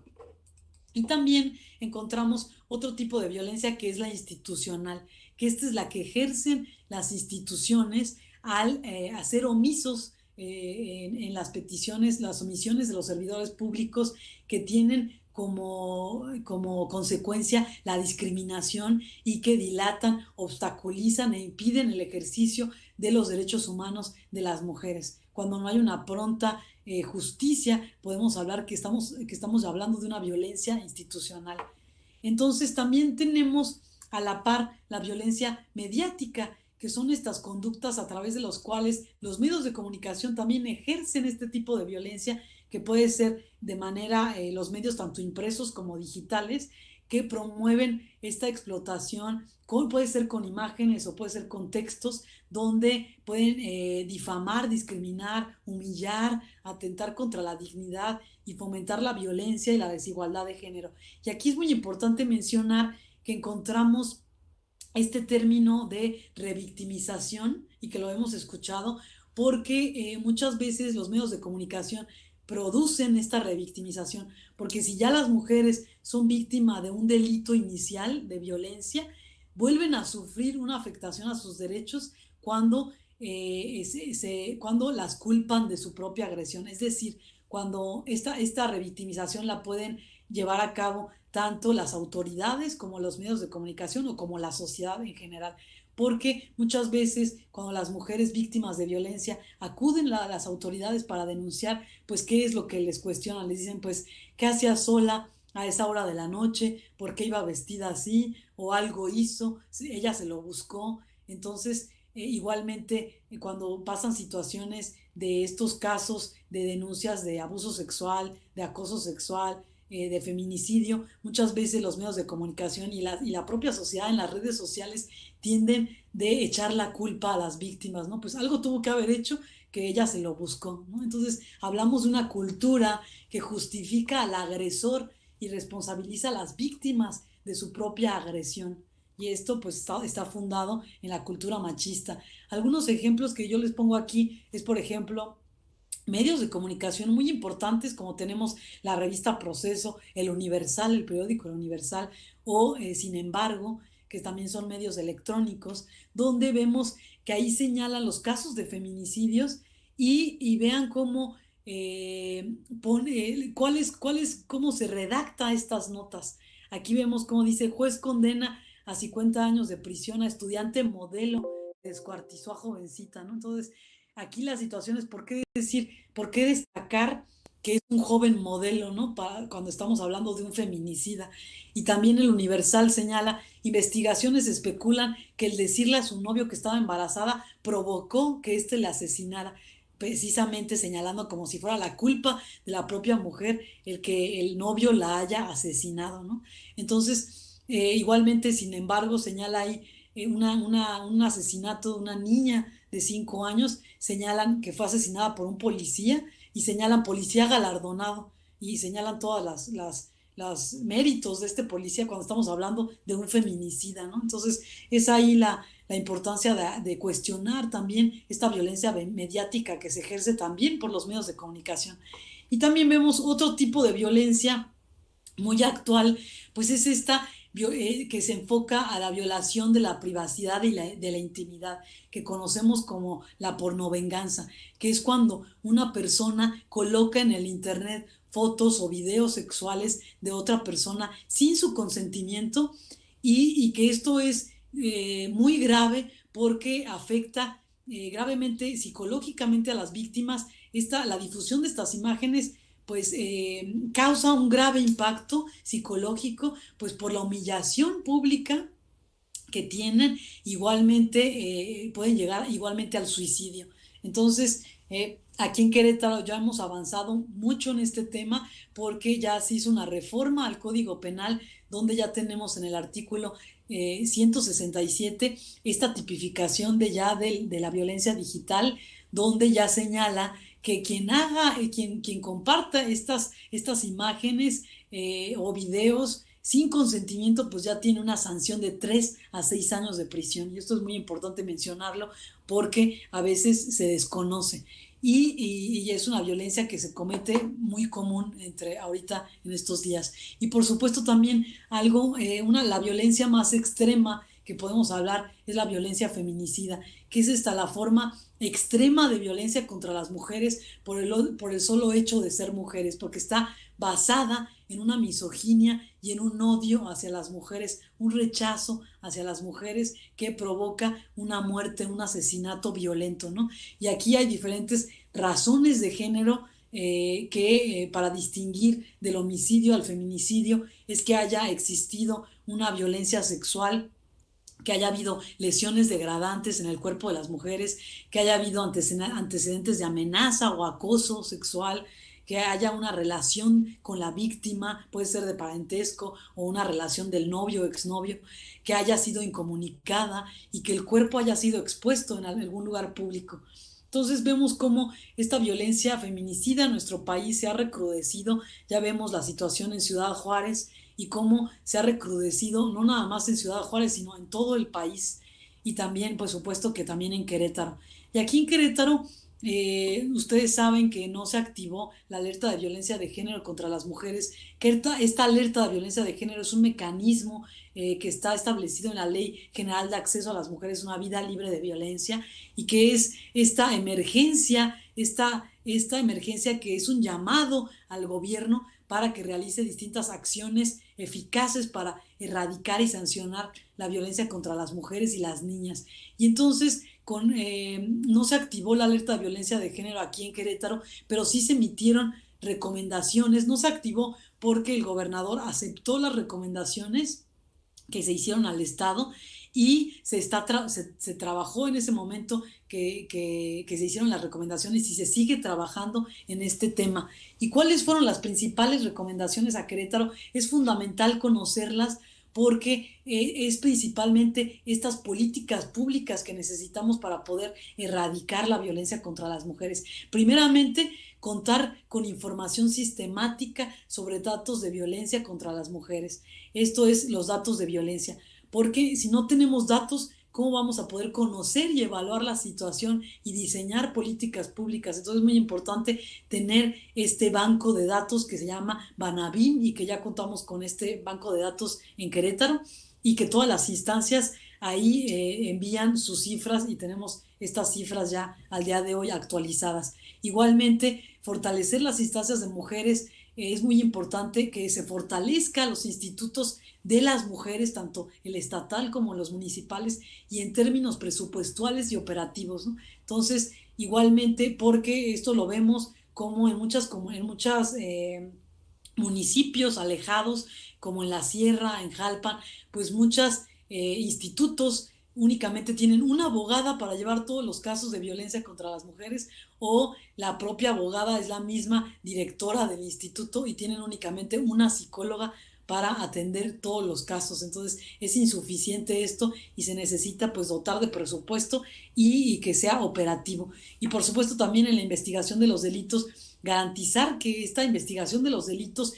Y también encontramos otro tipo de violencia, que es la institucional, que esta es la que ejercen las instituciones al hacer omisos en las peticiones, las omisiones de los servidores públicos, que tienen como consecuencia la discriminación, y que dilatan, obstaculizan e impiden el ejercicio de los derechos humanos de las mujeres. Cuando no hay una pronta justicia, podemos hablar que estamos hablando de una violencia institucional. Entonces también tenemos a la par la violencia mediática, que son estas conductas a través de las cuales los medios de comunicación también ejercen este tipo de violencia, que puede ser de manera, los medios tanto impresos como digitales, que promueven esta explotación, puede ser con imágenes o puede ser con textos, donde pueden difamar, discriminar, humillar, atentar contra la dignidad y fomentar la violencia y la desigualdad de género. Y aquí es muy importante mencionar que encontramos este término de revictimización, y que lo hemos escuchado, porque muchas veces los medios de comunicación producen esta revictimización, porque si ya las mujeres son víctimas de un delito inicial de violencia, vuelven a sufrir una afectación a sus derechos cuando las culpan de su propia agresión. Es decir, cuando esta revictimización la pueden llevar a cabo tanto las autoridades como los medios de comunicación, o como la sociedad en general, porque muchas veces cuando las mujeres víctimas de violencia acuden a las autoridades para denunciar, pues qué es lo que les cuestionan, les dicen pues qué hacía sola a esa hora de la noche, por qué iba vestida así, o algo hizo, ella se lo buscó. Entonces igualmente cuando pasan situaciones de estos casos de denuncias de abuso sexual, de acoso sexual, de feminicidio, muchas veces los medios de comunicación y la propia sociedad en las redes sociales tienden de echar la culpa a las víctimas, ¿no? Pues algo tuvo que haber hecho que ella se lo buscó, ¿no? Entonces hablamos de una cultura que justifica al agresor y responsabiliza a las víctimas de su propia agresión. Y esto pues está fundado en la cultura machista. Algunos ejemplos que yo les pongo aquí es, por ejemplo, medios de comunicación muy importantes como tenemos la revista Proceso, el Universal, el periódico El Universal, o Sin embargo, que también son medios electrónicos, donde vemos que ahí señalan los casos de feminicidios y vean cómo cómo se redacta estas notas. Aquí vemos cómo dice: juez condena a 50 años de prisión a estudiante modelo que descuartizó a jovencita, ¿no? Entonces, aquí la situación es por qué decir, por qué destacar que es un joven modelo, ¿no? Cuando estamos hablando de un feminicida. Y también el Universal señala: investigaciones especulan que el decirle a su novio que estaba embarazada provocó que éste la asesinara, precisamente señalando como si fuera la culpa de la propia mujer el que el novio la haya asesinado, ¿no? Entonces, igualmente, sin embargo, señala ahí un asesinato de una niña de 5 años, señalan que fue asesinada por un policía y señalan policía galardonado y señalan todas las méritos de este policía cuando estamos hablando de un feminicida, ¿no? Entonces es ahí la importancia de cuestionar también esta violencia mediática que se ejerce también por los medios de comunicación. Y también vemos otro tipo de violencia muy actual, pues es esta que se enfoca a la violación de la privacidad y de la intimidad, que conocemos como la pornovenganza, que es cuando una persona coloca en el internet fotos o videos sexuales de otra persona sin su consentimiento y que esto es muy grave porque afecta gravemente psicológicamente a las víctimas. La difusión de estas imágenes pues causa un grave impacto psicológico, pues por la humillación pública que tienen, igualmente pueden llegar igualmente al suicidio. Entonces, aquí en Querétaro ya hemos avanzado mucho en este tema porque ya se hizo una reforma al Código Penal donde ya tenemos en el artículo 167 esta tipificación de la violencia digital, donde ya señala que quien comparta estas imágenes o videos sin consentimiento, pues ya tiene una sanción de 3 a 6 años de prisión. Y esto es muy importante mencionarlo porque a veces se desconoce. Y es una violencia que se comete muy común ahorita en estos días. Y por supuesto también la violencia más extrema que podemos hablar es la violencia feminicida, que es la forma extrema de violencia contra las mujeres por el solo hecho de ser mujeres, porque está basada en una misoginia y en un odio hacia las mujeres, un rechazo hacia las mujeres que provoca una muerte, un asesinato violento, ¿no? Y aquí hay diferentes razones de género que para distinguir del homicidio al feminicidio es que haya existido una violencia sexual, que haya habido lesiones degradantes en el cuerpo de las mujeres, que haya habido antecedentes de amenaza o acoso sexual, que haya una relación con la víctima, puede ser de parentesco o una relación del novio o exnovio, que haya sido incomunicada y que el cuerpo haya sido expuesto en algún lugar público. Entonces vemos cómo esta violencia feminicida en nuestro país se ha recrudecido. Ya vemos la situación en Ciudad Juárez y cómo se ha recrudecido, no nada más en Ciudad Juárez, sino en todo el país. Y también, por supuesto, que también en Querétaro. Y aquí en Querétaro, ustedes saben que no se activó la alerta de violencia de género contra las mujeres, que esta alerta de violencia de género es un mecanismo que está establecido en la Ley General de Acceso a las Mujeres a una Vida Libre de Violencia, y que es esta emergencia que es un llamado al gobierno para que realice distintas acciones eficaces para erradicar y sancionar la violencia contra las mujeres y las niñas. Y entonces no se activó la alerta de violencia de género aquí en Querétaro, pero sí se emitieron recomendaciones. No se activó porque el gobernador aceptó las recomendaciones que se hicieron al Estado y se trabajó en ese momento que se hicieron las recomendaciones y se sigue trabajando en este tema. ¿Y cuáles fueron las principales recomendaciones a Querétaro? Es fundamental conocerlas porque es principalmente estas políticas públicas que necesitamos para poder erradicar la violencia contra las mujeres. Primeramente, contar con información sistemática sobre datos de violencia contra las mujeres. Esto es los datos de violencia, porque si no tenemos datos, ¿cómo vamos a poder conocer y evaluar la situación y diseñar políticas públicas? Entonces es muy importante tener este banco de datos que se llama Banabim y que ya contamos con este banco de datos en Querétaro y que todas las instancias ahí envían sus cifras y tenemos estas cifras ya al día de hoy actualizadas. Igualmente, fortalecer las instancias de mujeres es muy importante que se fortalezcan los institutos de las mujeres, tanto el estatal como los municipales, y en términos presupuestales y operativos, ¿no? Entonces, igualmente, porque esto lo vemos como en muchas municipios alejados, como en la Sierra, en Jalpan, pues muchos institutos únicamente tienen una abogada para llevar todos los casos de violencia contra las mujeres, o la propia abogada es la misma directora del instituto y tienen únicamente una psicóloga para atender todos los casos. Entonces es insuficiente esto y se necesita pues dotar de presupuesto y que sea operativo. Y por supuesto también en la investigación de los delitos, garantizar que esta investigación de los delitos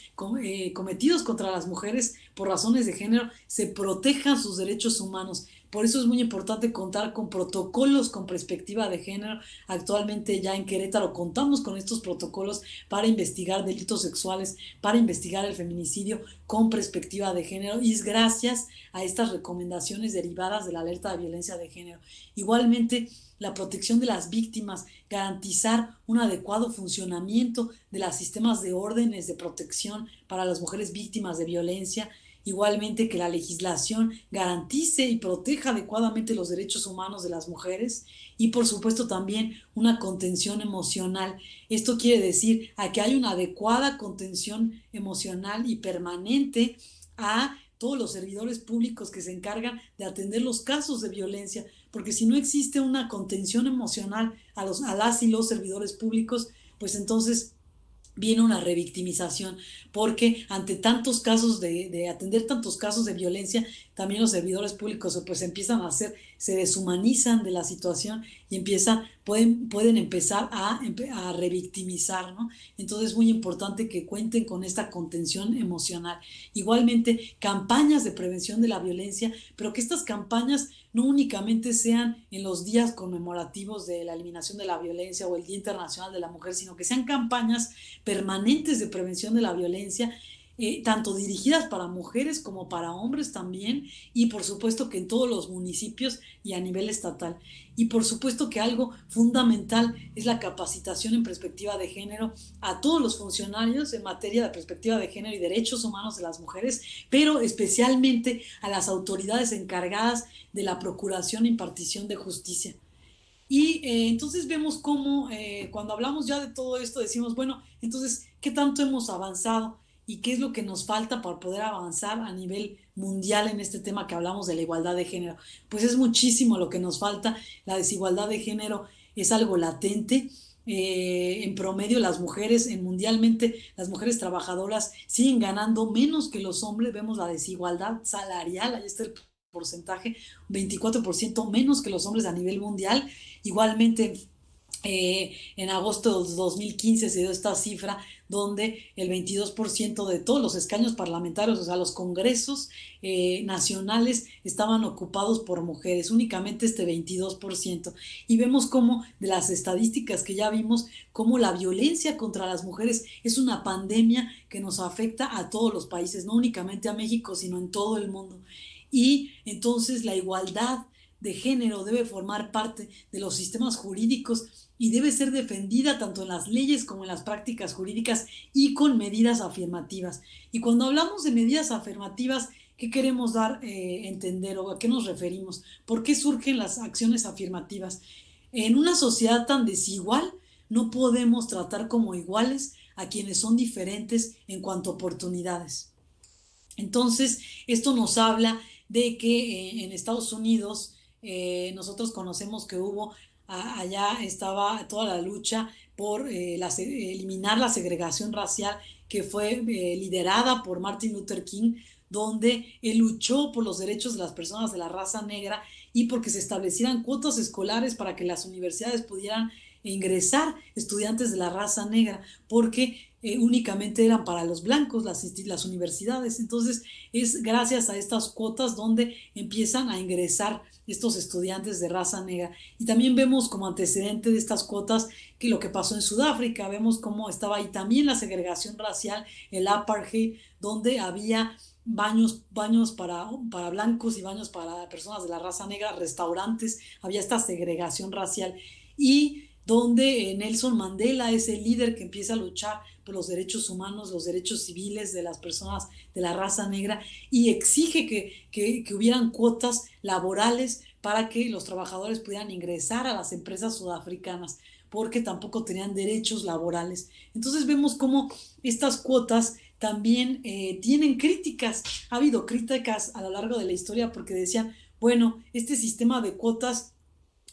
cometidos contra las mujeres por razones de género se protejan sus derechos humanos. Por eso es muy importante contar con protocolos con perspectiva de género. Actualmente ya en Querétaro contamos con estos protocolos para investigar delitos sexuales, para investigar el feminicidio con perspectiva de género, y es gracias a estas recomendaciones derivadas de la alerta de violencia de género. Igualmente, la protección de las víctimas, garantizar un adecuado funcionamiento de los sistemas de órdenes de protección para las mujeres víctimas de violencia. Igualmente, que la legislación garantice y proteja adecuadamente los derechos humanos de las mujeres, y por supuesto también una contención emocional. Esto quiere decir a que hay una adecuada contención emocional y permanente a todos los servidores públicos que se encargan de atender los casos de violencia, porque si no existe una contención emocional a las y los servidores públicos, pues entonces viene una revictimización, porque ante tantos casos de atender tantos casos de violencia, también los servidores públicos pues empiezan a se deshumanizan de la situación y pueden empezar a revictimizar, ¿no? Entonces es muy importante que cuenten con esta contención emocional. Igualmente, campañas de prevención de la violencia, pero que estas campañas no únicamente sean en los días conmemorativos de la eliminación de la violencia o el Día Internacional de la Mujer, sino que sean campañas permanentes de prevención de la violencia, tanto dirigidas para mujeres como para hombres también, y por supuesto que en todos los municipios y a nivel estatal. Y por supuesto que algo fundamental es la capacitación en perspectiva de género a todos los funcionarios en materia de perspectiva de género y derechos humanos de las mujeres, pero especialmente a las autoridades encargadas de la procuración e impartición de justicia. Y entonces vemos cómo cuando hablamos ya de todo esto decimos, bueno, entonces, ¿qué tanto hemos avanzado? ¿Y qué es lo que nos falta para poder avanzar a nivel mundial en este tema que hablamos de la igualdad de género? Pues es muchísimo lo que nos falta. La desigualdad de género es algo latente. En promedio mundialmente las mujeres trabajadoras siguen ganando menos que los hombres. Vemos la desigualdad salarial, ahí está el porcentaje, 24% menos que los hombres a nivel mundial. Igualmente, en agosto de 2015 se dio esta cifra donde el 22% de todos los escaños parlamentarios, o sea, los congresos nacionales, estaban ocupados por mujeres, únicamente este 22%. Y vemos cómo, de las estadísticas que ya vimos, cómo la violencia contra las mujeres es una pandemia que nos afecta a todos los países, no únicamente a México, sino en todo el mundo. Y entonces la igualdad de género debe formar parte de los sistemas jurídicos y debe ser defendida tanto en las leyes como en las prácticas jurídicas y con medidas afirmativas. Y cuando hablamos de medidas afirmativas, ¿qué queremos dar a entender o a qué nos referimos? ¿Por qué surgen las acciones afirmativas? En una sociedad tan desigual, no podemos tratar como iguales a quienes son diferentes en cuanto a oportunidades. Entonces, esto nos habla de que en Estados Unidos nosotros conocemos que allá estaba toda la lucha por eliminar la segregación racial, que fue liderada por Martin Luther King, donde él luchó por los derechos de las personas de la raza negra y porque se establecieran cuotas escolares para que las universidades pudieran ingresar estudiantes de la raza negra, porque únicamente eran para los blancos las universidades. Entonces es gracias a estas cuotas donde empiezan a ingresar estos estudiantes de raza negra. Y también vemos como antecedente de estas cuotas que lo que pasó en Sudáfrica, vemos cómo estaba ahí también la segregación racial, el apartheid, donde había baños para blancos y baños para personas de la raza negra, restaurantes, había esta segregación racial, y donde Nelson Mandela es el líder que empieza a luchar por los derechos humanos, los derechos civiles de las personas de la raza negra, y exige que hubieran cuotas laborales para que los trabajadores pudieran ingresar a las empresas sudafricanas, porque tampoco tenían derechos laborales. Entonces vemos cómo estas cuotas también tienen críticas. Ha habido críticas a lo largo de la historia porque decían, bueno, este sistema de cuotas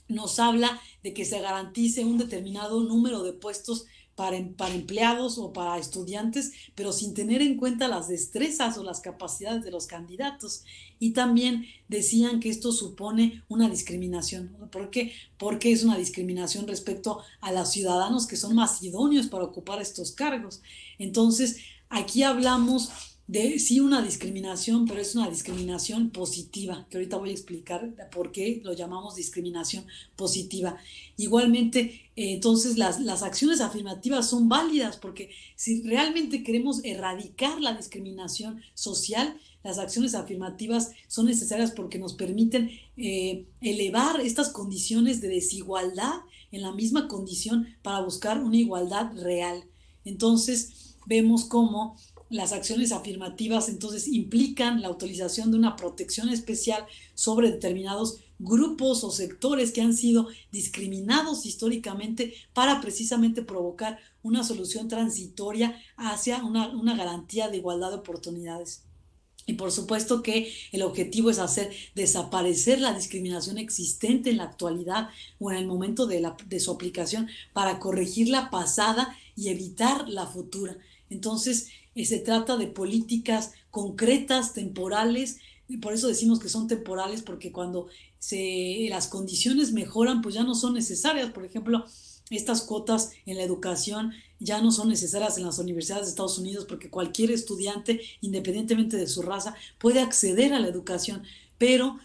nos habla de que se garantice un determinado número de puestos para empleados o para estudiantes, pero sin tener en cuenta las destrezas o las capacidades de los candidatos. Y también decían que esto supone una discriminación. ¿Por qué? Porque es una discriminación respecto a los ciudadanos que son más idóneos para ocupar estos cargos. Entonces, aquí hablamos de sí una discriminación, pero es una discriminación positiva, que ahorita voy a explicar por qué lo llamamos discriminación positiva. Igualmente, entonces las acciones afirmativas son válidas, porque si realmente queremos erradicar la discriminación social, las acciones afirmativas son necesarias porque nos permiten elevar estas condiciones de desigualdad en la misma condición para buscar una igualdad real. Entonces, vemos cómo las acciones afirmativas entonces implican la utilización de una protección especial sobre determinados grupos o sectores que han sido discriminados históricamente para precisamente provocar una solución transitoria hacia una garantía de igualdad de oportunidades. Y por supuesto que el objetivo es hacer desaparecer la discriminación existente en la actualidad o en el momento de su aplicación para corregir la pasada y evitar la futura. Entonces, se trata de políticas concretas, temporales, y por eso decimos que son temporales, porque cuando las condiciones mejoran, pues ya no son necesarias. Por ejemplo, estas cuotas en la educación ya no son necesarias en las universidades de Estados Unidos, porque cualquier estudiante, independientemente de su raza, puede acceder a la educación, pero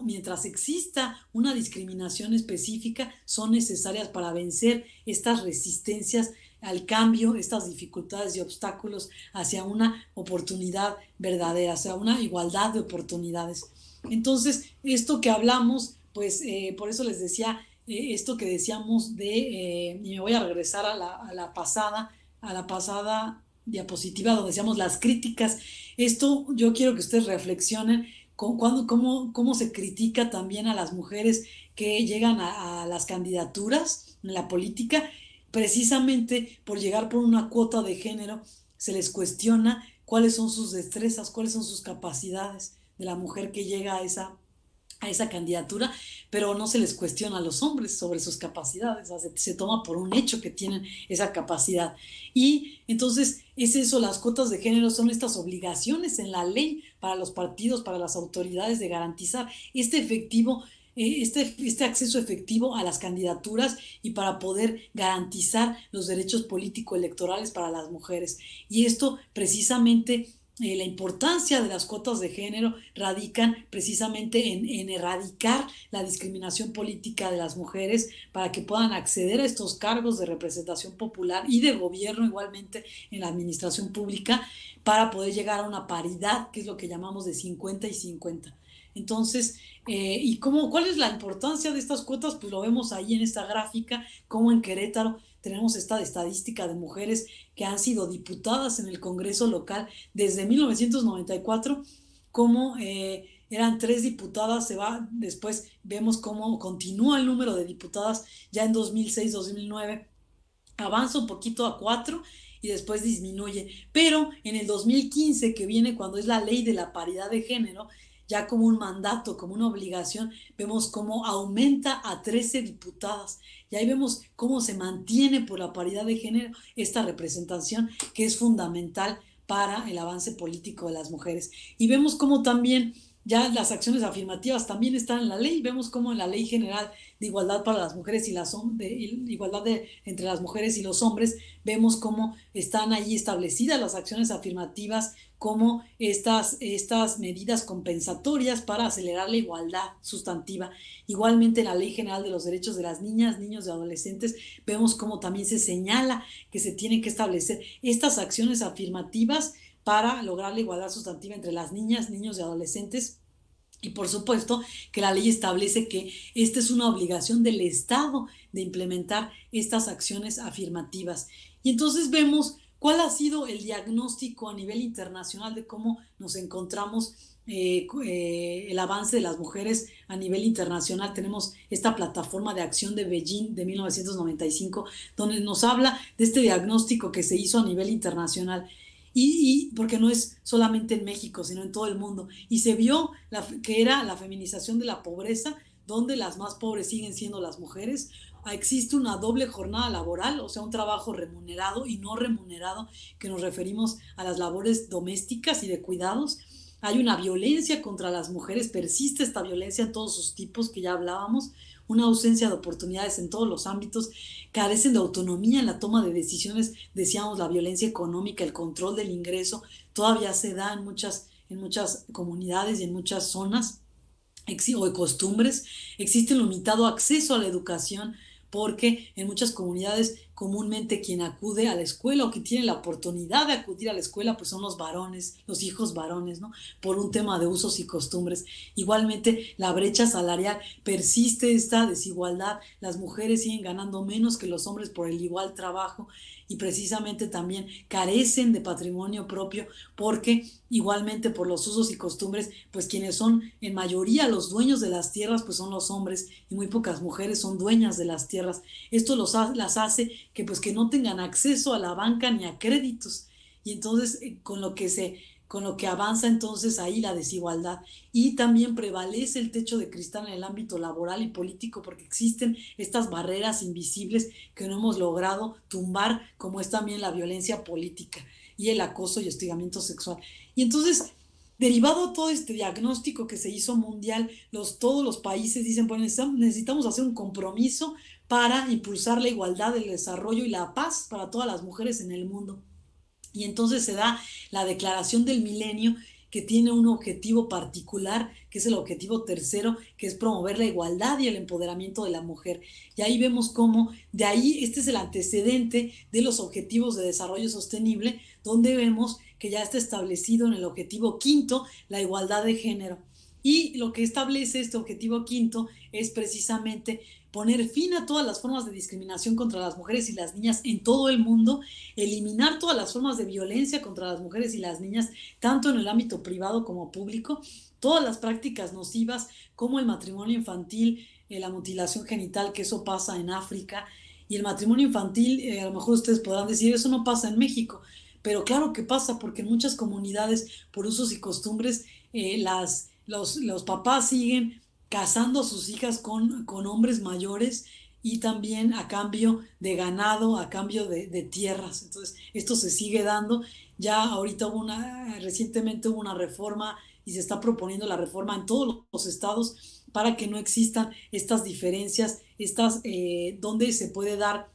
mientras exista una discriminación específica, son necesarias para vencer estas resistencias al cambio, estas dificultades y obstáculos hacia una oportunidad verdadera, hacia una igualdad de oportunidades. Entonces, esto que hablamos, pues por eso les decía, esto que decíamos y me voy a regresar a la pasada diapositiva donde decíamos las críticas. Esto yo quiero que ustedes reflexionen cómo se critica también a las mujeres que llegan a las candidaturas en la política. Precisamente por llegar por una cuota de género, se les cuestiona cuáles son sus destrezas, cuáles son sus capacidades de la mujer que llega a esa candidatura, pero no se les cuestiona a los hombres sobre sus capacidades, o sea, se toma por un hecho que tienen esa capacidad. Y entonces es eso, las cuotas de género son estas obligaciones en la ley para los partidos, para las autoridades, de garantizar este acceso efectivo a las candidaturas y para poder garantizar los derechos político-electorales para las mujeres. Y esto precisamente, la importancia de las cuotas de género radican precisamente en erradicar la discriminación política de las mujeres para que puedan acceder a estos cargos de representación popular y de gobierno, igualmente en la administración pública, para poder llegar a una paridad, que es lo que llamamos de 50 y 50. Entonces, ¿y cuál es la importancia de estas cuotas? Pues lo vemos ahí en esta gráfica, como en Querétaro tenemos esta estadística de mujeres que han sido diputadas en el Congreso local desde 1994, como eran 3 diputadas, después vemos cómo continúa el número de diputadas ya en 2006-2009, avanza un poquito a 4 y después disminuye, pero en el 2015, que viene cuando es la ley de la paridad de género, ya como un mandato, como una obligación, vemos cómo aumenta a 13 diputadas. Y ahí vemos cómo se mantiene por la paridad de género esta representación, que es fundamental para el avance político de las mujeres. Y vemos cómo también ya las acciones afirmativas también están en la ley. Vemos cómo en la Ley General de Igualdad para las Mujeres y entre las mujeres y los hombres, vemos cómo están ahí establecidas las acciones afirmativas como estas medidas compensatorias para acelerar la igualdad sustantiva. Igualmente en la Ley General de los Derechos de las Niñas, Niños y Adolescentes, vemos cómo también se señala que se tienen que establecer estas acciones afirmativas para lograr la igualdad sustantiva entre las niñas, niños y adolescentes. Y por supuesto que la ley establece que esta es una obligación del Estado de implementar estas acciones afirmativas. Y entonces vemos cuál ha sido el diagnóstico a nivel internacional de cómo nos encontramos el avance de las mujeres a nivel internacional. Tenemos esta plataforma de acción de Beijing de 1995, donde nos habla de este diagnóstico que se hizo a nivel internacional. Y porque no es solamente en México, sino en todo el mundo. Y se vio que era la feminización de la pobreza, donde las más pobres siguen siendo las mujeres. Existe una doble jornada laboral, o sea, un trabajo remunerado y no remunerado, que nos referimos a las labores domésticas y de cuidados. Hay una violencia contra las mujeres, persiste esta violencia en todos sus tipos que ya hablábamos, una ausencia de oportunidades en todos los ámbitos, carecen de autonomía en la toma de decisiones, decíamos, la violencia económica, el control del ingreso, todavía se da en muchas comunidades y en muchas zonas o de costumbres. Existe un limitado acceso a la educación, porque en muchas comunidades comúnmente quien acude a la escuela o que tiene la oportunidad de acudir a la escuela pues son los varones, los hijos varones, ¿no? Por un tema de usos y costumbres. Igualmente la brecha salarial, persiste esta desigualdad, las mujeres siguen ganando menos que los hombres por el igual trabajo y precisamente también carecen de patrimonio propio porque igualmente por los usos y costumbres, pues quienes son en mayoría los dueños de las tierras pues son los hombres y muy pocas mujeres son dueñas de las tierras. Esto las hace que pues que no tengan acceso a la banca ni a créditos y entonces con lo que avanza entonces ahí la desigualdad y también prevalece el techo de cristal en el ámbito laboral y político porque existen estas barreras invisibles que no hemos logrado tumbar, como es también la violencia política y el acoso y hostigamiento sexual. Y entonces, derivado de todo este diagnóstico que se hizo mundial, todos los países dicen, bueno, necesitamos hacer un compromiso para impulsar la igualdad, el desarrollo y la paz para todas las mujeres en el mundo. Y entonces se da la Declaración del Milenio, que tiene un objetivo particular, que es el objetivo tercero, que es promover la igualdad y el empoderamiento de la mujer. Y ahí vemos cómo, de ahí, este es el antecedente de los objetivos de desarrollo sostenible, donde vemos que ya está establecido en el objetivo quinto la igualdad de género. Y lo que establece este objetivo quinto es precisamente poner fin a todas las formas de discriminación contra las mujeres y las niñas en todo el mundo, eliminar todas las formas de violencia contra las mujeres y las niñas, tanto en el ámbito privado como público, todas las prácticas nocivas como el matrimonio infantil, la mutilación genital, que eso pasa en África, y el matrimonio infantil, a lo mejor ustedes podrán decir, eso no pasa en México, pero claro que pasa, porque en muchas comunidades, por usos y costumbres, los papás siguen casando a sus hijas con hombres mayores y también a cambio de ganado, a cambio de tierras. Entonces, esto se sigue dando. Ya ahorita recientemente hubo una reforma y se está proponiendo la reforma en todos los estados para que no existan estas diferencias, donde se puede dar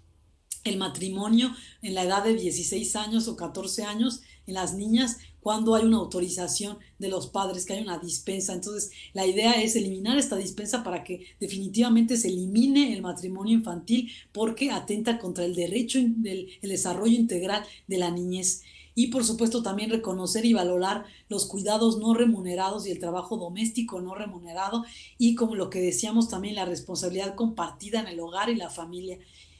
el matrimonio en la edad de 16 años o 14 años en las niñas cuando hay una autorización de los padres, que hay una dispensa. Entonces, la idea es eliminar esta dispensa para que definitivamente se elimine el matrimonio infantil porque atenta contra el derecho el desarrollo integral de la niñez. Y por supuesto también reconocer y valorar los cuidados no remunerados y el trabajo doméstico no remunerado y como lo que decíamos también la responsabilidad compartida en el hogar y la familia.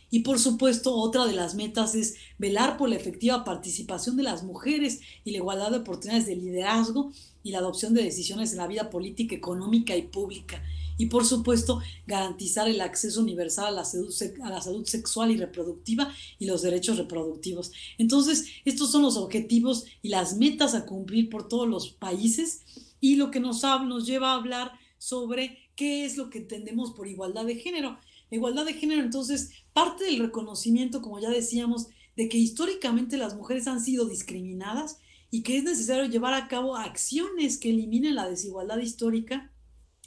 Y por supuesto, otra de las metas es velar por la efectiva participación de las mujeres y la igualdad de oportunidades de liderazgo y la adopción de decisiones en la vida política, económica y pública. Y por supuesto, garantizar el acceso universal a la salud sexual y reproductiva y los derechos reproductivos. Entonces, estos son los objetivos y las metas a cumplir por todos los países y lo que nos lleva a hablar sobre qué es lo que entendemos por igualdad de género. La igualdad de género, entonces, parte del reconocimiento, como ya decíamos, de que históricamente las mujeres han sido discriminadas y que es necesario llevar a cabo acciones que eliminen la desigualdad histórica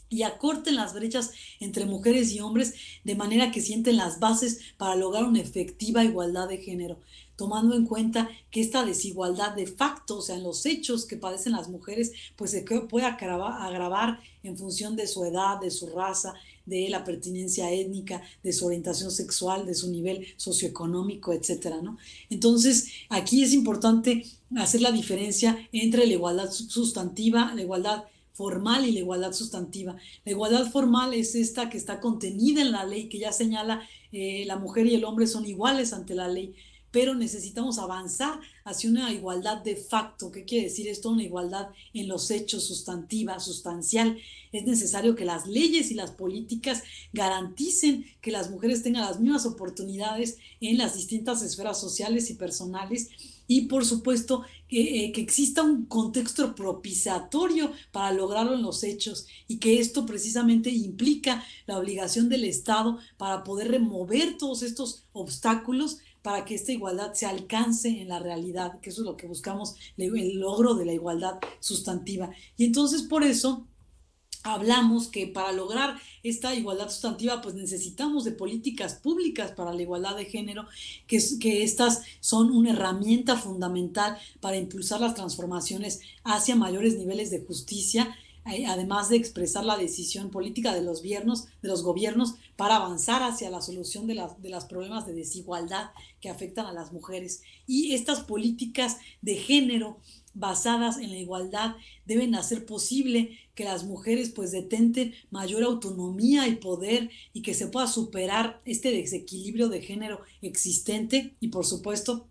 y acorten las brechas entre mujeres y hombres de manera que sienten las bases para lograr una efectiva igualdad de género, tomando en cuenta que esta desigualdad de facto, o sea, en los hechos que padecen las mujeres, pues se puede agravar en función de su edad, de su raza, de la pertinencia étnica, de su orientación sexual, de su nivel socioeconómico, etcétera, ¿no? Entonces, aquí es importante hacer la diferencia entre la igualdad sustantiva, la igualdad formal y la igualdad sustantiva. La igualdad formal es esta que está contenida en la ley, que ya señala la mujer y el hombre son iguales ante la ley, pero necesitamos avanzar hacia una igualdad de facto. ¿Qué quiere decir esto? Una igualdad en los hechos, sustantiva, sustancial. Es necesario que las leyes y las políticas garanticen que las mujeres tengan las mismas oportunidades en las distintas esferas sociales y personales, y por supuesto que exista un contexto propiciatorio para lograrlo en los hechos, y que esto precisamente implica la obligación del Estado para poder remover todos estos obstáculos para que esta igualdad se alcance en la realidad, que eso es lo que buscamos, el logro de la igualdad sustantiva. Y entonces por eso hablamos que para lograr esta igualdad sustantiva, pues necesitamos de políticas públicas para la igualdad de género, que estas son una herramienta fundamental para impulsar las transformaciones hacia mayores niveles de justicia, además de expresar la decisión política de los gobiernos para avanzar hacia la solución de los problemas de desigualdad que afectan a las mujeres. Y estas políticas de género basadas en la igualdad deben hacer posible que las mujeres pues detenten mayor autonomía y poder, y que se pueda superar este desequilibrio de género existente, y por supuesto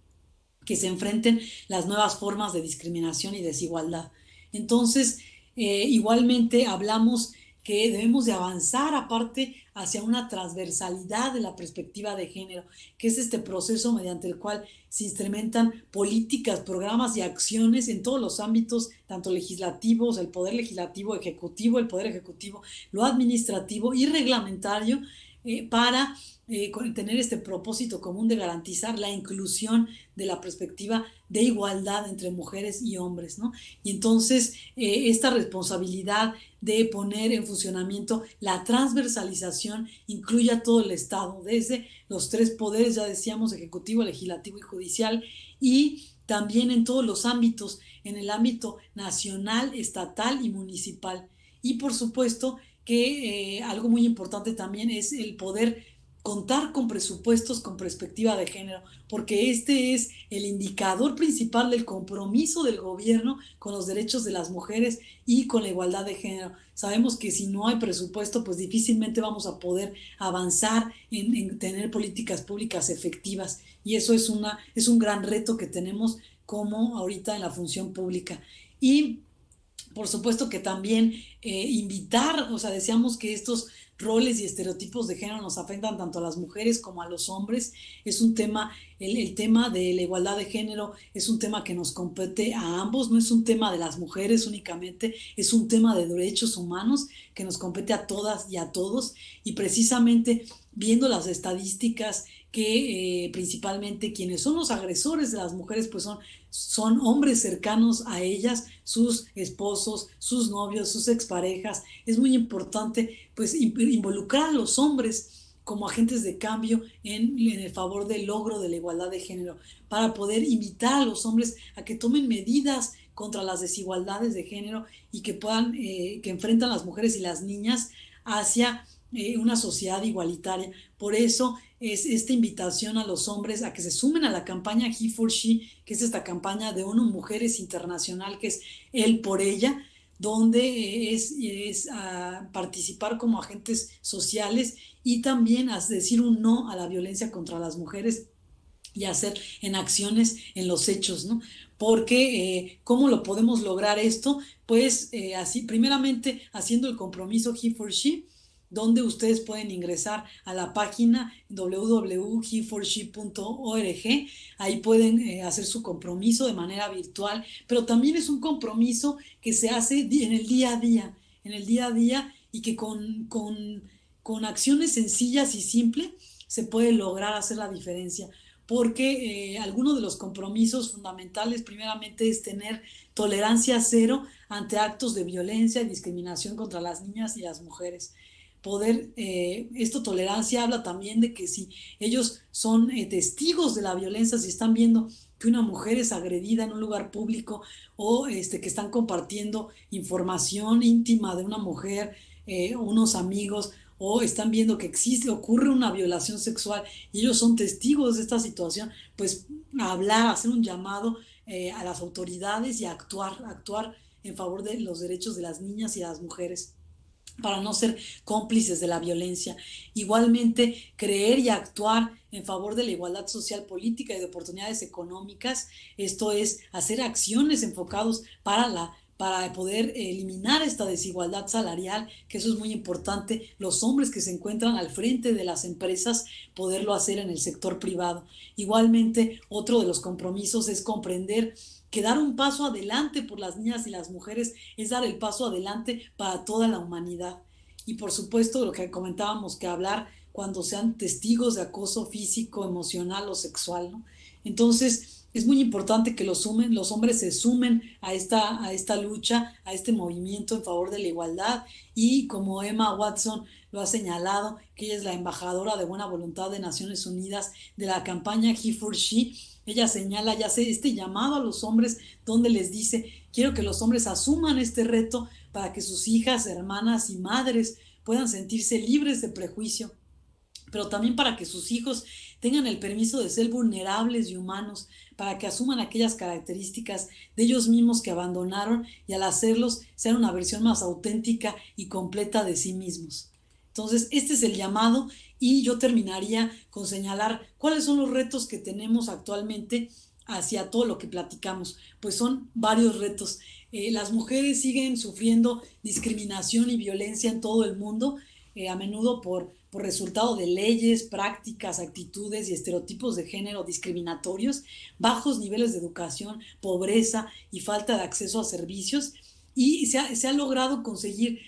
que se enfrenten las nuevas formas de discriminación y desigualdad. Entonces, igualmente hablamos que debemos de avanzar aparte hacia una transversalidad de la perspectiva de género, que es este proceso mediante el cual se instrumentan políticas, programas y acciones en todos los ámbitos, tanto legislativos, el poder legislativo, ejecutivo, el poder ejecutivo, lo administrativo y reglamentario, para tener este propósito común de garantizar la inclusión de la perspectiva de igualdad entre mujeres y hombres, ¿no? Y entonces esta responsabilidad de poner en funcionamiento la transversalización incluye a todo el Estado, desde los tres poderes, ya decíamos, ejecutivo, legislativo y judicial, y también en todos los ámbitos, en el ámbito nacional, estatal y municipal. Y por supuesto que algo muy importante también es el poder contar con presupuestos con perspectiva de género, porque este es el indicador principal del compromiso del gobierno con los derechos de las mujeres y con la igualdad de género. Sabemos que si no hay presupuesto, pues difícilmente vamos a poder avanzar en tener políticas públicas efectivas, y eso es un gran reto que tenemos como ahorita en la función pública. Y por supuesto que también invitar, o sea, decíamos que estos roles y estereotipos de género nos afectan tanto a las mujeres como a los hombres. Es un tema, el tema de la igualdad de género es un tema que nos compete a ambos, no es un tema de las mujeres únicamente, es un tema de derechos humanos que nos compete a todas y a todos, y precisamente viendo las estadísticas que principalmente quienes son los agresores de las mujeres pues son hombres cercanos a ellas, sus esposos, sus novios, sus exparejas. Es muy importante pues involucrar a los hombres como agentes de cambio en el favor del logro de la igualdad de género, para poder invitar a los hombres a que tomen medidas contra las desigualdades de género y que puedan, que enfrentan las mujeres y las niñas hacia una sociedad igualitaria. Por eso es esta invitación a los hombres a que se sumen a la campaña He for She, que es esta campaña de ONU Mujeres Internacional, que es Él por Ella, donde es participar como agentes sociales y también a decir un no a la violencia contra las mujeres y hacer en acciones en los hechos, ¿no? Porque ¿cómo lo podemos lograr esto? Pues así, primeramente haciendo el compromiso He for She, donde ustedes pueden ingresar a la página www.heforshe.org. Ahí pueden hacer su compromiso de manera virtual, pero también es un compromiso que se hace en el día a día, y que con acciones sencillas y simples se puede lograr hacer la diferencia. porque algunos de los compromisos fundamentales primeramente es tener tolerancia cero ante actos de violencia y discriminación contra las niñas y las mujeres. Esto tolerancia habla también de que si ellos son testigos de la violencia, si están viendo que una mujer es agredida en un lugar público o que están compartiendo información íntima de una mujer, unos amigos, o están viendo que ocurre una violación sexual y ellos son testigos de esta situación, pues hablar, hacer un llamado a las autoridades y actuar en favor de los derechos de las niñas y las mujeres, para no ser cómplices de la violencia. Igualmente, creer y actuar en favor de la igualdad social, política y de oportunidades económicas. Esto es hacer acciones enfocadas para poder eliminar esta desigualdad salarial, que eso es muy importante. Los hombres que se encuentran al frente de las empresas, poderlo hacer en el sector privado. Igualmente, otro de los compromisos es comprender que dar un paso adelante por las niñas y las mujeres es dar el paso adelante para toda la humanidad. Y por supuesto, lo que comentábamos, que hablar cuando sean testigos de acoso físico, emocional o sexual, ¿no? Entonces, es muy importante que los hombres se sumen a esta lucha, a este movimiento en favor de la igualdad. Y como Emma Watson lo ha señalado, que ella es la embajadora de buena voluntad de Naciones Unidas de la campaña He for She, ella señala este llamado a los hombres, donde les dice: quiero que los hombres asuman este reto para que sus hijas, hermanas y madres puedan sentirse libres de prejuicio, pero también para que sus hijos tengan el permiso de ser vulnerables y humanos, para que asuman aquellas características de ellos mismos que abandonaron y al hacerlos sean una versión más auténtica y completa de sí mismos. Entonces, este es el llamado, y yo terminaría con señalar cuáles son los retos que tenemos actualmente hacia todo lo que platicamos. Pues son varios retos. Las mujeres siguen sufriendo discriminación y violencia en todo el mundo, a menudo por resultado de leyes, prácticas, actitudes y estereotipos de género discriminatorios, bajos niveles de educación, pobreza y falta de acceso a servicios. Y se ha logrado conseguir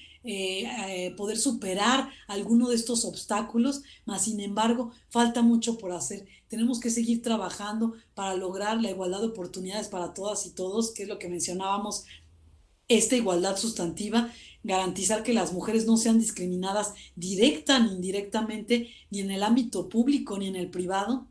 poder superar alguno de estos obstáculos, mas sin embargo falta mucho por hacer. Tenemos que seguir trabajando para lograr la igualdad de oportunidades para todas y todos, que es lo que mencionábamos, esta igualdad sustantiva, garantizar que las mujeres no sean discriminadas directa ni indirectamente, ni en el ámbito público ni en el privado,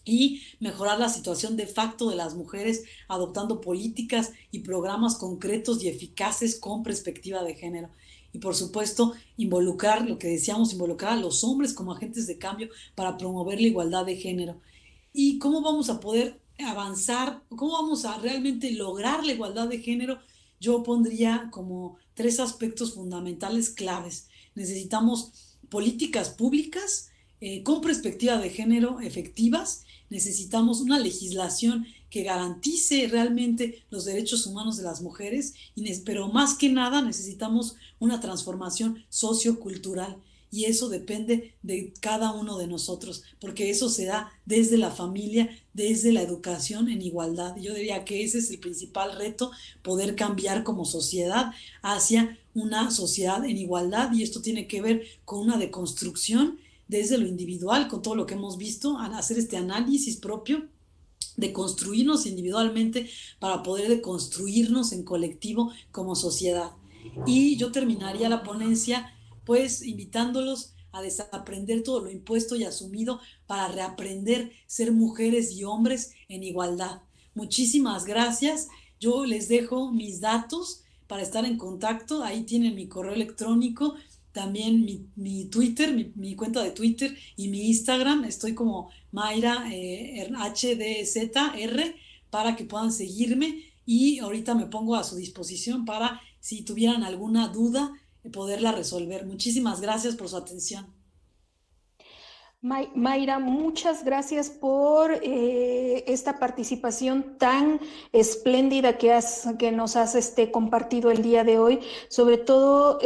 y mejorar la situación de facto de las mujeres adoptando políticas y programas concretos y eficaces con perspectiva de género. Y por supuesto, involucrar a los hombres como agentes de cambio para promover la igualdad de género. ¿Y cómo vamos a poder avanzar? ¿Cómo vamos a realmente lograr la igualdad de género? Yo pondría como 3 aspectos fundamentales claves. Necesitamos políticas públicas con perspectiva de género efectivas. Necesitamos una legislación que garantice realmente los derechos humanos de las mujeres, pero más que nada necesitamos una transformación sociocultural, y eso depende de cada uno de nosotros, porque eso se da desde la familia, desde la educación en igualdad. Yo diría que ese es el principal reto, poder cambiar como sociedad hacia una sociedad en igualdad, y esto tiene que ver con una deconstrucción desde lo individual, con todo lo que hemos visto, hacer este análisis propio, de construirnos individualmente para poder deconstruirnos en colectivo como sociedad. Y yo terminaría la ponencia pues invitándolos a desaprender todo lo impuesto y asumido para reaprender ser mujeres y hombres en igualdad. Muchísimas gracias. Yo les dejo mis datos para estar en contacto. Ahí tienen mi correo electrónico, también mi Twitter, mi cuenta de Twitter y mi Instagram. Estoy como Mayra HDZR para que puedan seguirme, y ahorita me pongo a su disposición para, si tuvieran alguna duda, poderla resolver. Muchísimas gracias por su atención. Mayra, muchas gracias por esta participación tan espléndida que nos has compartido el día de hoy. Sobre todo,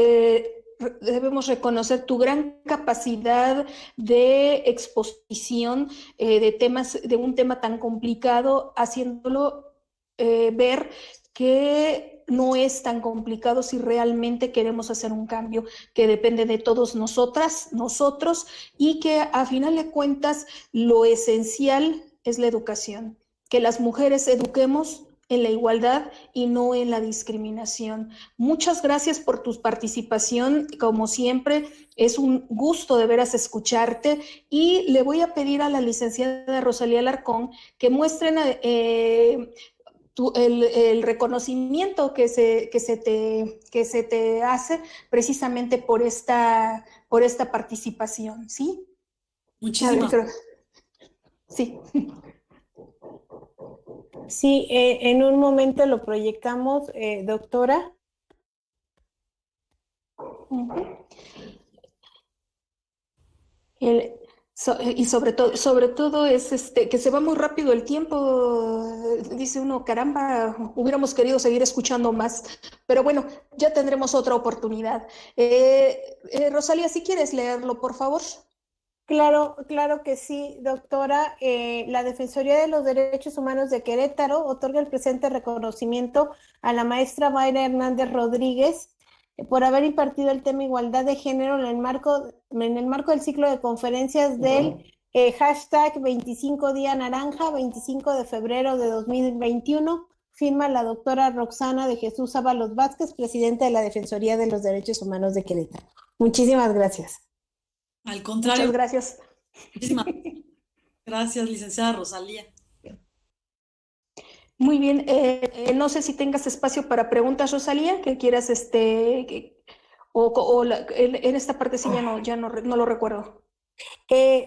debemos reconocer tu gran capacidad de exposición de un tema tan complicado, haciéndolo ver que no es tan complicado si realmente queremos hacer un cambio, que depende de todos nosotras, nosotros, y que a final de cuentas lo esencial es la educación, que las mujeres eduquemos en la igualdad y no en la discriminación. Muchas gracias por tu participación, como siempre, es un gusto de veras escucharte, y le voy a pedir a la licenciada Rosalía Alarcón que muestren el reconocimiento que se te hace precisamente por esta participación, ¿sí? Muchísimas Sí. Sí, en un momento lo proyectamos, doctora. Y sobre todo es que se va muy rápido el tiempo, dice uno, caramba, hubiéramos querido seguir escuchando más, pero bueno, ya tendremos otra oportunidad. Rosalía, si quieres leerlo, por favor. Claro, claro que sí, doctora. La Defensoría de los Derechos Humanos de Querétaro otorga el presente reconocimiento a la maestra Mayra Hernández Rodríguez por haber impartido el tema igualdad de género en el marco del ciclo de conferencias del hashtag 25 Día Naranja, 25 de febrero de 2021. Firma la doctora Roxana de Jesús Ábalos Vázquez, presidenta de la Defensoría de los Derechos Humanos de Querétaro. Muchísimas gracias. Al contrario. Muchas gracias. Muchísimas gracias, licenciada Rosalía. Muy bien, no sé si tengas espacio para preguntas, Rosalía, que quieras, en esta parte sí ya no lo recuerdo.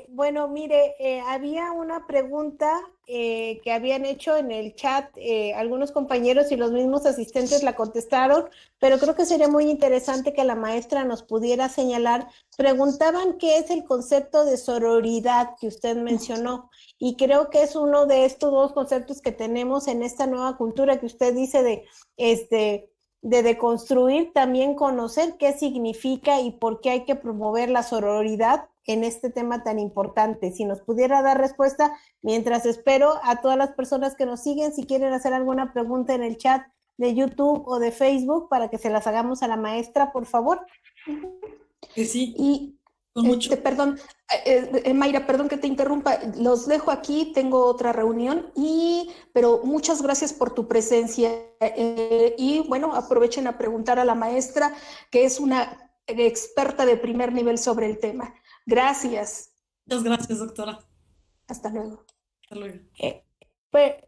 Bueno, mire, había una pregunta que habían hecho en el chat algunos compañeros y los mismos asistentes la contestaron, pero creo que sería muy interesante que la maestra nos pudiera señalar. Preguntaban qué es el concepto de sororidad que usted mencionó, y creo que es uno de estos dos conceptos que tenemos en esta nueva cultura que usted dice de deconstruir, también conocer qué significa y por qué hay que promover la sororidad en este tema tan importante. Si nos pudiera dar respuesta, mientras espero a todas las personas que nos siguen, si quieren hacer alguna pregunta en el chat de YouTube o de Facebook para que se las hagamos a la maestra, por favor. Que sí. Y con mucho. Perdón, Mayra, perdón que te interrumpa, los dejo aquí, tengo otra reunión, pero muchas gracias por tu presencia, y bueno, aprovechen a preguntar a la maestra, que es una experta de primer nivel sobre el tema. Gracias. Muchas gracias, doctora. Hasta luego. Hasta luego.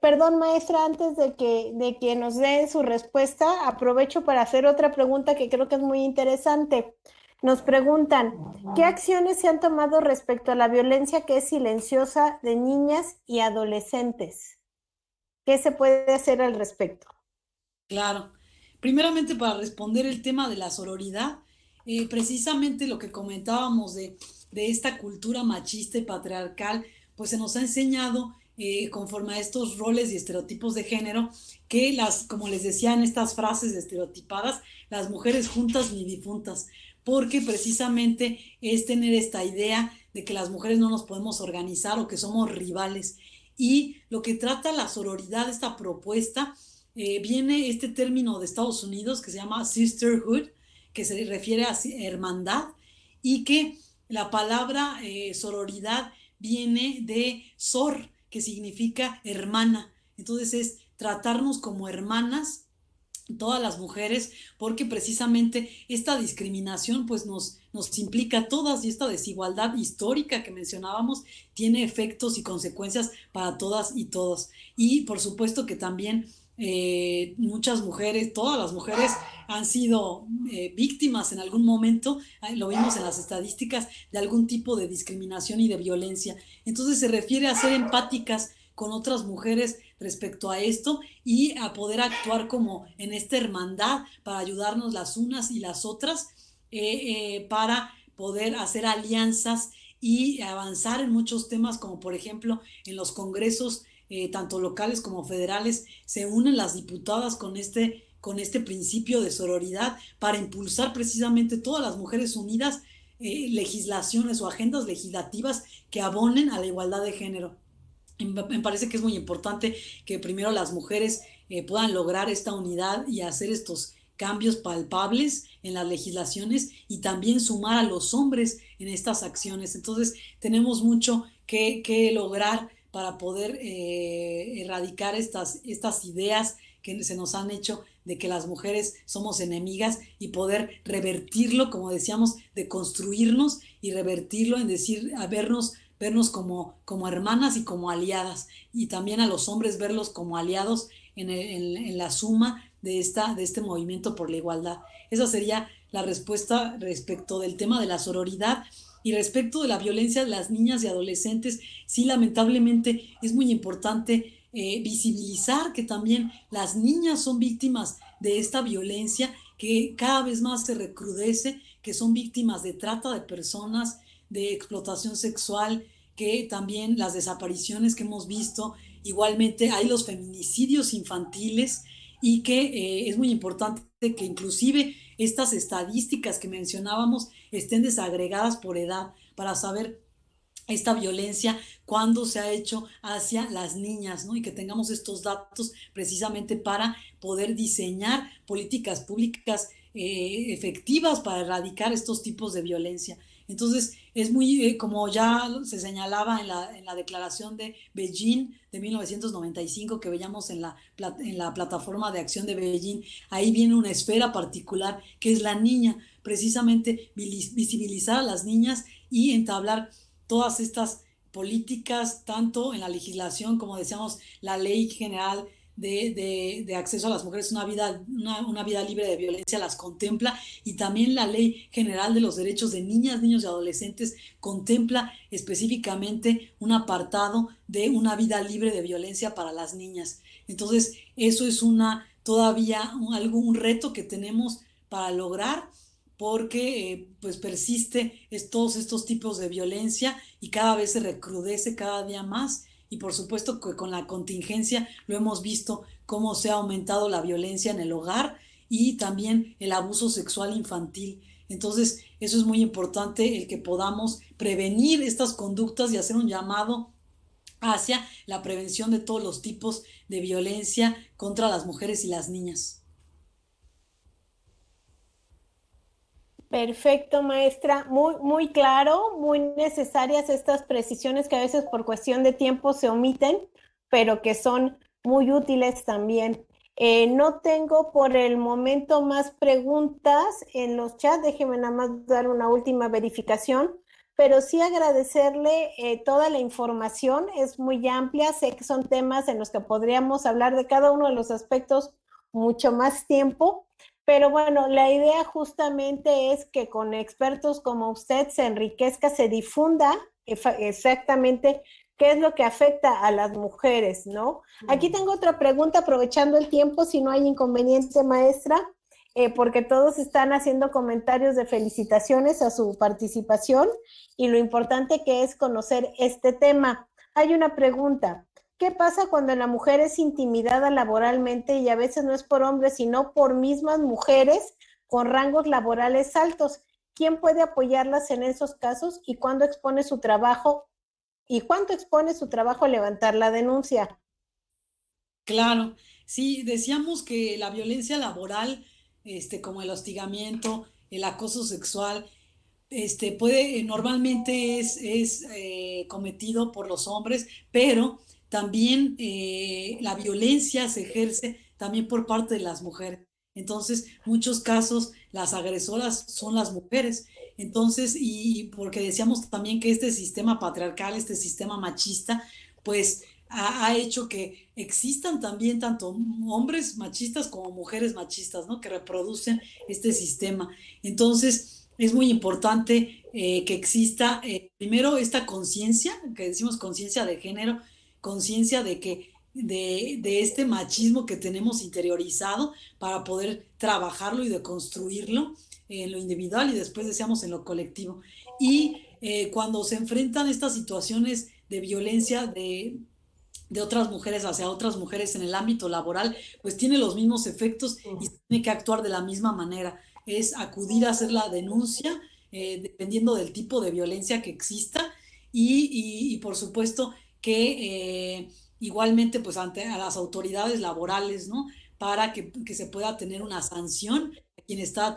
Perdón, maestra, antes de que nos dé su respuesta, aprovecho para hacer otra pregunta que creo que es muy interesante. Nos preguntan, ¿qué acciones se han tomado respecto a la violencia que es silenciosa de niñas y adolescentes? ¿Qué se puede hacer al respecto? Claro. Primeramente, para responder el tema de la sororidad, precisamente lo que comentábamos de esta cultura machista y patriarcal, pues se nos ha enseñado, conforme a estos roles y estereotipos de género, que como les decía en estas frases estereotipadas, las mujeres juntas ni difuntas, porque precisamente es tener esta idea de que las mujeres no nos podemos organizar o que somos rivales. Y lo que trata la sororidad, esta propuesta, viene este término de Estados Unidos que se llama sisterhood, que se refiere a hermandad, y que la palabra sororidad viene de sor, que significa hermana. Entonces es tratarnos como hermanas, todas las mujeres, porque precisamente esta discriminación pues nos implica a todas, y esta desigualdad histórica que mencionábamos tiene efectos y consecuencias para todas y todos. Y por supuesto que también muchas mujeres, todas las mujeres han sido víctimas en algún momento, lo vimos en las estadísticas, de algún tipo de discriminación y de violencia. Entonces se refiere a ser empáticas con otras mujeres respecto a esto y a poder actuar como en esta hermandad para ayudarnos las unas y las otras, para poder hacer alianzas y avanzar en muchos temas, como por ejemplo en los congresos, tanto locales como federales, se unen las diputadas con este principio de sororidad para impulsar precisamente todas las mujeres unidas legislaciones o agendas legislativas que abonen a la igualdad de género. Me parece que es muy importante que primero las mujeres puedan lograr esta unidad y hacer estos cambios palpables en las legislaciones y también sumar a los hombres en estas acciones. Entonces, tenemos mucho que lograr para poder erradicar estas ideas que se nos han hecho de que las mujeres somos enemigas y poder revertirlo, como decíamos, de construirnos y revertirlo en decir, a vernos como hermanas y como aliadas, y también a los hombres verlos como aliados en la suma de este movimiento por la igualdad. Esa sería la respuesta respecto del tema de la sororidad. Y respecto de la violencia de las niñas y adolescentes, sí, lamentablemente es muy importante visibilizar que también las niñas son víctimas de esta violencia que cada vez más se recrudece, que son víctimas de trata de personas, de explotación sexual, que también las desapariciones que hemos visto, igualmente hay los feminicidios infantiles, y que es muy importante que inclusive estas estadísticas que mencionábamos estén desagregadas por edad para saber esta violencia cuando se ha hecho hacia las niñas, ¿no? Y que tengamos estos datos precisamente para poder diseñar políticas públicas efectivas para erradicar estos tipos de violencia. Entonces, es muy, como ya se señalaba en la declaración de Beijing de 1995 que veíamos en la plataforma de acción de Beijing, ahí viene una esfera particular que es la niña, precisamente visibilizar a las niñas y entablar todas estas políticas, tanto en la legislación, como decíamos, la Ley General de Acceso a las Mujeres a una vida libre de violencia las contempla, y también la Ley General de los Derechos de Niñas, Niños y Adolescentes contempla específicamente un apartado de una vida libre de violencia para las niñas. Entonces, eso es todavía un reto que tenemos para lograr, porque pues persiste todos estos tipos de violencia y cada vez se recrudece cada día más, y por supuesto que con la contingencia lo hemos visto cómo se ha aumentado la violencia en el hogar y también el abuso sexual infantil. Entonces, eso es muy importante, el que podamos prevenir estas conductas y hacer un llamado hacia la prevención de todos los tipos de violencia contra las mujeres y las niñas. Perfecto, maestra. Muy, muy claro, muy necesarias estas precisiones que a veces por cuestión de tiempo se omiten, pero que son muy útiles también. No tengo por el momento más preguntas en los chats. Déjeme nada más dar una última verificación, pero sí agradecerle toda la información. Es muy amplia. Sé que son temas en los que podríamos hablar de cada uno de los aspectos mucho más tiempo. Pero bueno, la idea justamente es que con expertos como usted se enriquezca, se difunda exactamente qué es lo que afecta a las mujeres, ¿no? Aquí tengo otra pregunta, aprovechando el tiempo, si no hay inconveniente, maestra, porque todos están haciendo comentarios de felicitaciones a su participación y lo importante que es conocer este tema. Hay una pregunta. ¿Qué pasa cuando la mujer es intimidada laboralmente y a veces no es por hombres, sino por mismas mujeres con rangos laborales altos? ¿Quién puede apoyarlas en esos casos y cuándo expone su trabajo? ¿Y cuánto expone su trabajo a levantar la denuncia? Claro, sí, decíamos que la violencia laboral, como el hostigamiento, el acoso sexual, normalmente es cometido por los hombres, pero también la violencia se ejerce también por parte de las mujeres. Entonces, muchos casos, las agresoras son las mujeres. Entonces, y porque decíamos también que este sistema patriarcal, este sistema machista, pues ha hecho que existan también tanto hombres machistas como mujeres machistas, ¿no? Que reproducen este sistema. Entonces, es muy importante que exista primero esta conciencia, que decimos conciencia de género, conciencia de este machismo que tenemos interiorizado para poder trabajarlo y deconstruirlo en lo individual y después decíamos en lo colectivo. Y cuando se enfrentan estas situaciones de violencia de otras mujeres hacia otras mujeres en el ámbito laboral, pues tiene los mismos efectos y se tiene que actuar de la misma manera. Es acudir a hacer la denuncia, dependiendo del tipo de violencia que exista, y por supuesto que igualmente pues ante a las autoridades laborales, ¿no? Para que se pueda tener una sanción a quien está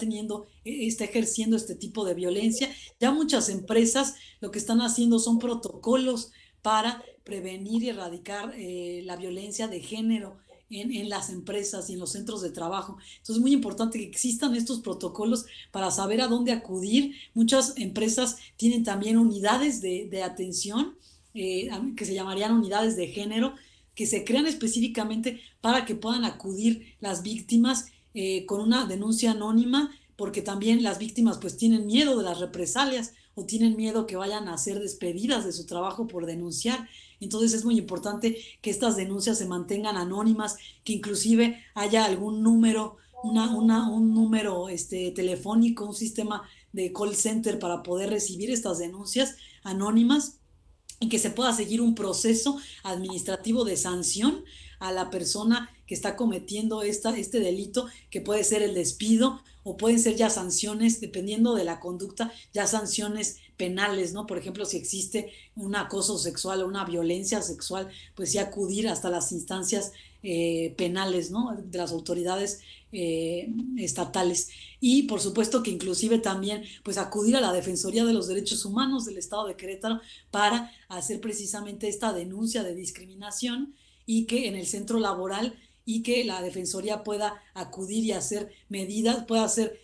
está ejerciendo este tipo de violencia. Ya muchas empresas lo que están haciendo son protocolos para prevenir y erradicar la violencia de género en las empresas y en los centros de trabajo. Entonces es muy importante que existan estos protocolos para saber a dónde acudir. Muchas empresas tienen también unidades de atención, que se llamarían unidades de género, que se crean específicamente para que puedan acudir las víctimas con una denuncia anónima, porque también las víctimas pues tienen miedo de las represalias o tienen miedo que vayan a ser despedidas de su trabajo por denunciar. Entonces es muy importante que estas denuncias se mantengan anónimas, que inclusive haya algún número, un número telefónico, un sistema de call center para poder recibir estas denuncias anónimas y que se pueda seguir un proceso administrativo de sanción a la persona que está cometiendo este delito, que puede ser el despido o pueden ser ya sanciones, dependiendo de la conducta, ya sanciones penales, ¿no? Por ejemplo, si existe un acoso sexual o una violencia sexual, pues sí acudir hasta las instancias penales, ¿no? De las autoridades estatales. Y por supuesto que inclusive también pues acudir a la Defensoría de los Derechos Humanos del Estado de Querétaro para hacer precisamente esta denuncia de discriminación, y que en el centro laboral y que la Defensoría pueda acudir y hacer medidas, pueda hacer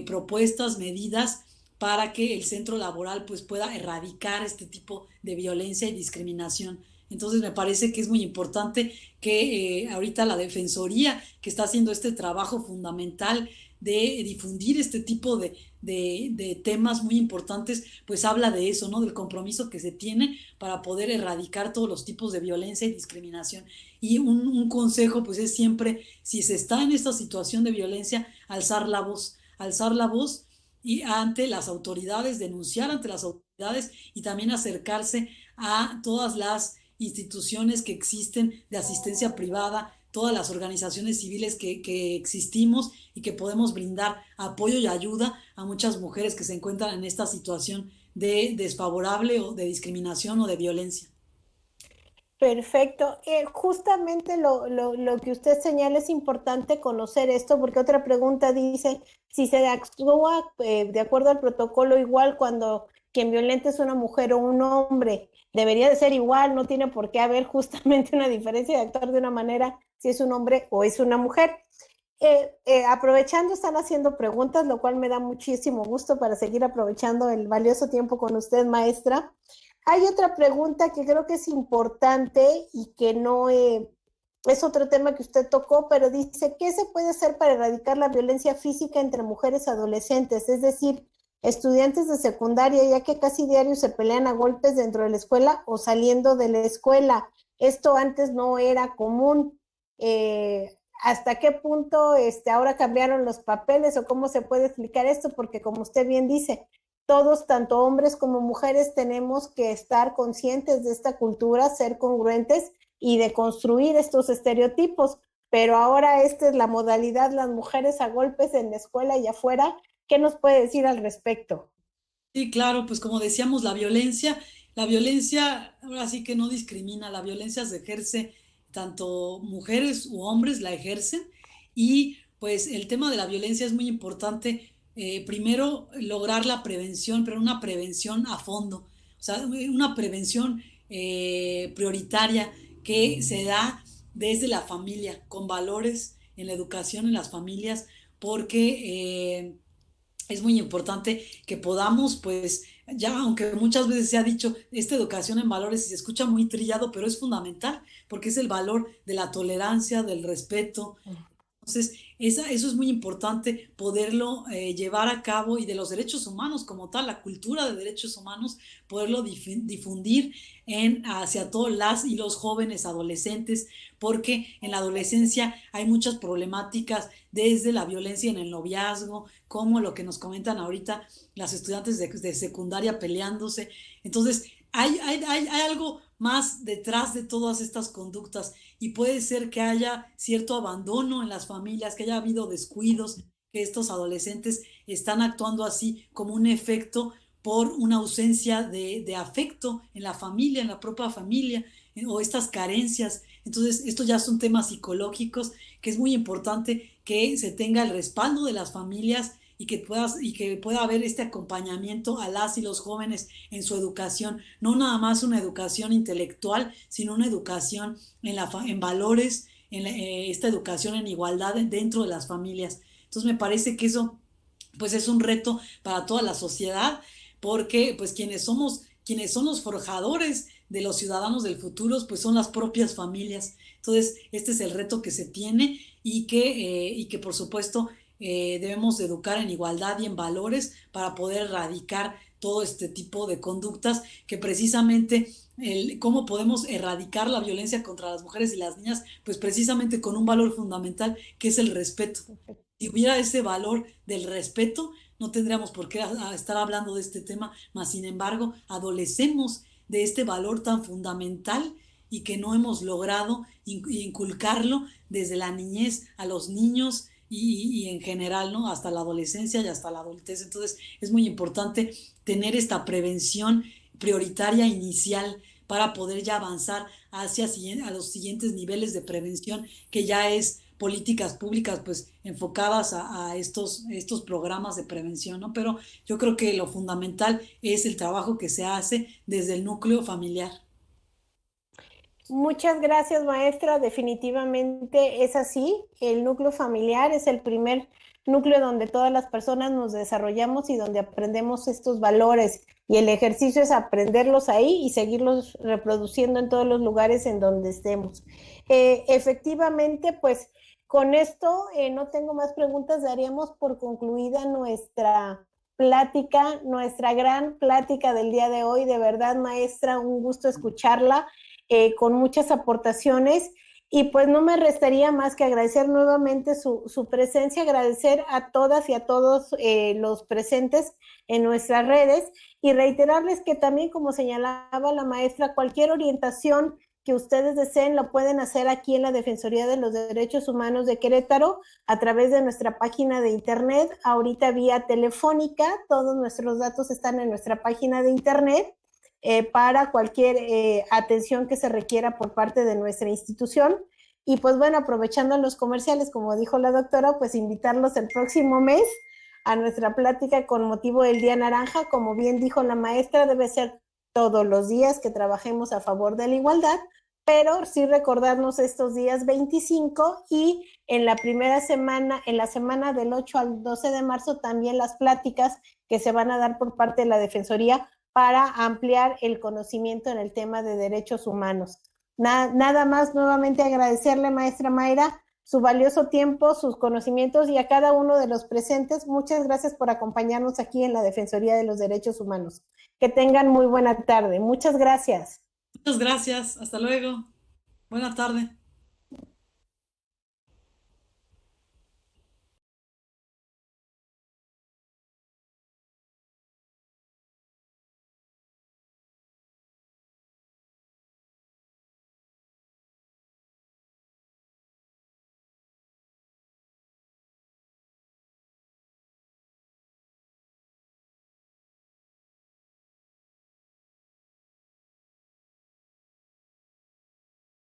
propuestas, medidas para que el centro laboral pues pueda erradicar este tipo de violencia y discriminación. Entonces me parece que es muy importante que ahorita la Defensoría, que está haciendo este trabajo fundamental de difundir este tipo de temas muy importantes, pues habla de eso, ¿no? Del compromiso que se tiene para poder erradicar todos los tipos de violencia y discriminación. Y un consejo, pues es siempre, si se está en esta situación de violencia, alzar la voz y ante las autoridades, denunciar ante las autoridades y también acercarse a todas las instituciones que existen de asistencia privada, todas las organizaciones civiles que existimos y que podemos brindar apoyo y ayuda a muchas mujeres que se encuentran en esta situación de desfavorable o de discriminación o de violencia. Perfecto. Justamente lo que usted señala es importante conocer esto, porque otra pregunta dice, si se actúa de acuerdo al protocolo igual cuando quien violenta es una mujer o un hombre, debería de ser igual, no tiene por qué haber justamente una diferencia de actuar de una manera si es un hombre o es una mujer. Aprovechando, están haciendo preguntas, lo cual me da muchísimo gusto para seguir aprovechando el valioso tiempo con usted, maestra. Hay otra pregunta que creo que es importante y que no es otro tema que usted tocó, pero dice, ¿qué se puede hacer para erradicar la violencia física entre mujeres adolescentes? Es decir, estudiantes de secundaria, ya que casi diario se pelean a golpes dentro de la escuela o saliendo de la escuela. Esto antes no era común. ¿Hasta qué punto ahora cambiaron los papeles o cómo se puede explicar esto? Porque como usted bien dice, todos, tanto hombres como mujeres, tenemos que estar conscientes de esta cultura, ser congruentes y de construir estos estereotipos. Pero ahora esta es la modalidad, las mujeres a golpes en la escuela y afuera. ¿Qué nos puede decir al respecto? Sí, claro, pues como decíamos, la violencia ahora sí que no discrimina, la violencia se ejerce, tanto mujeres u hombres la ejercen, y pues el tema de la violencia es muy importante. Primero, lograr la prevención, pero una prevención a fondo, o sea, una prevención prioritaria que se da desde la familia, con valores en la educación en las familias, porque es muy importante que podamos, pues, ya aunque muchas veces se ha dicho, esta educación en valores y se escucha muy trillado, pero es fundamental, porque es el valor de la tolerancia, del respeto. Entonces, eso es muy importante poderlo llevar a cabo, y de los derechos humanos como tal, la cultura de derechos humanos, poderlo difundir hacia todos las y los jóvenes adolescentes, porque en la adolescencia hay muchas problemáticas, desde la violencia en el noviazgo, como lo que nos comentan ahorita las estudiantes de secundaria peleándose. Entonces, hay algo más detrás de todas estas conductas, y puede ser que haya cierto abandono en las familias, que haya habido descuidos, que estos adolescentes están actuando así como un efecto por una ausencia de afecto en la familia, en la propia familia. o estas carencias. Entonces, esto ya son temas psicológicos que es muy importante que se tenga el respaldo de las familias y que pueda haber este acompañamiento a las y los jóvenes en su educación, no nada más una educación intelectual, sino una educación en valores, esta educación en igualdad dentro de las familias. Entonces me parece que eso pues es un reto para toda la sociedad, porque pues quienes son los forjadores de los ciudadanos del futuro, pues son las propias familias. Entonces, este es el reto que se tiene y que por supuesto debemos de educar en igualdad y en valores para poder erradicar todo este tipo de conductas que precisamente cómo podemos erradicar la violencia contra las mujeres y las niñas, pues precisamente con un valor fundamental que es el respeto. Si hubiera ese valor del respeto, no tendríamos por qué estar hablando de este tema, mas sin embargo, adolecemos de este valor tan fundamental y que no hemos logrado inculcarlo desde la niñez a los niños y en general, ¿no? Hasta la adolescencia y hasta la adultez. Entonces, es muy importante tener esta prevención prioritaria inicial para poder ya avanzar hacia a los siguientes niveles de prevención, que ya es políticas públicas pues enfocadas a estos programas de prevención, ¿no? Pero yo creo que lo fundamental es el trabajo que se hace desde el núcleo familiar. Muchas gracias, maestra. Definitivamente es así. El núcleo familiar es el primer núcleo donde todas las personas nos desarrollamos y donde aprendemos estos valores. Y el ejercicio es aprenderlos ahí y seguirlos reproduciendo en todos los lugares en donde estemos. Efectivamente, pues con esto no tengo más preguntas. Daríamos por concluida nuestra plática, nuestra gran plática del día de hoy. De verdad, maestra, un gusto escucharla. Con muchas aportaciones y pues no me restaría más que agradecer nuevamente su presencia, agradecer a todas y a todos los presentes en nuestras redes y reiterarles que también, como señalaba la maestra, cualquier orientación que ustedes deseen lo pueden hacer aquí en la Defensoría de los Derechos Humanos de Querétaro a través de nuestra página de internet, ahorita vía telefónica, todos nuestros datos están en nuestra página de internet. Para cualquier atención que se requiera por parte de nuestra institución. Y pues bueno, aprovechando los comerciales, como dijo la doctora, pues invitarlos el próximo mes a nuestra plática con motivo del Día Naranja. Como bien dijo la maestra, debe ser todos los días que trabajemos a favor de la igualdad, pero sí recordarnos estos días 25 y en la primera semana, en la semana del 8 al 12 de marzo, también las pláticas que se van a dar por parte de la Defensoría para ampliar el conocimiento en el tema de derechos humanos. Nada más, nuevamente agradecerle, maestra Mayra, su valioso tiempo, sus conocimientos y a cada uno de los presentes. Muchas gracias por acompañarnos aquí en la Defensoría de los Derechos Humanos. Que tengan muy buena tarde. Muchas gracias. Muchas gracias. Hasta luego. Buena tarde.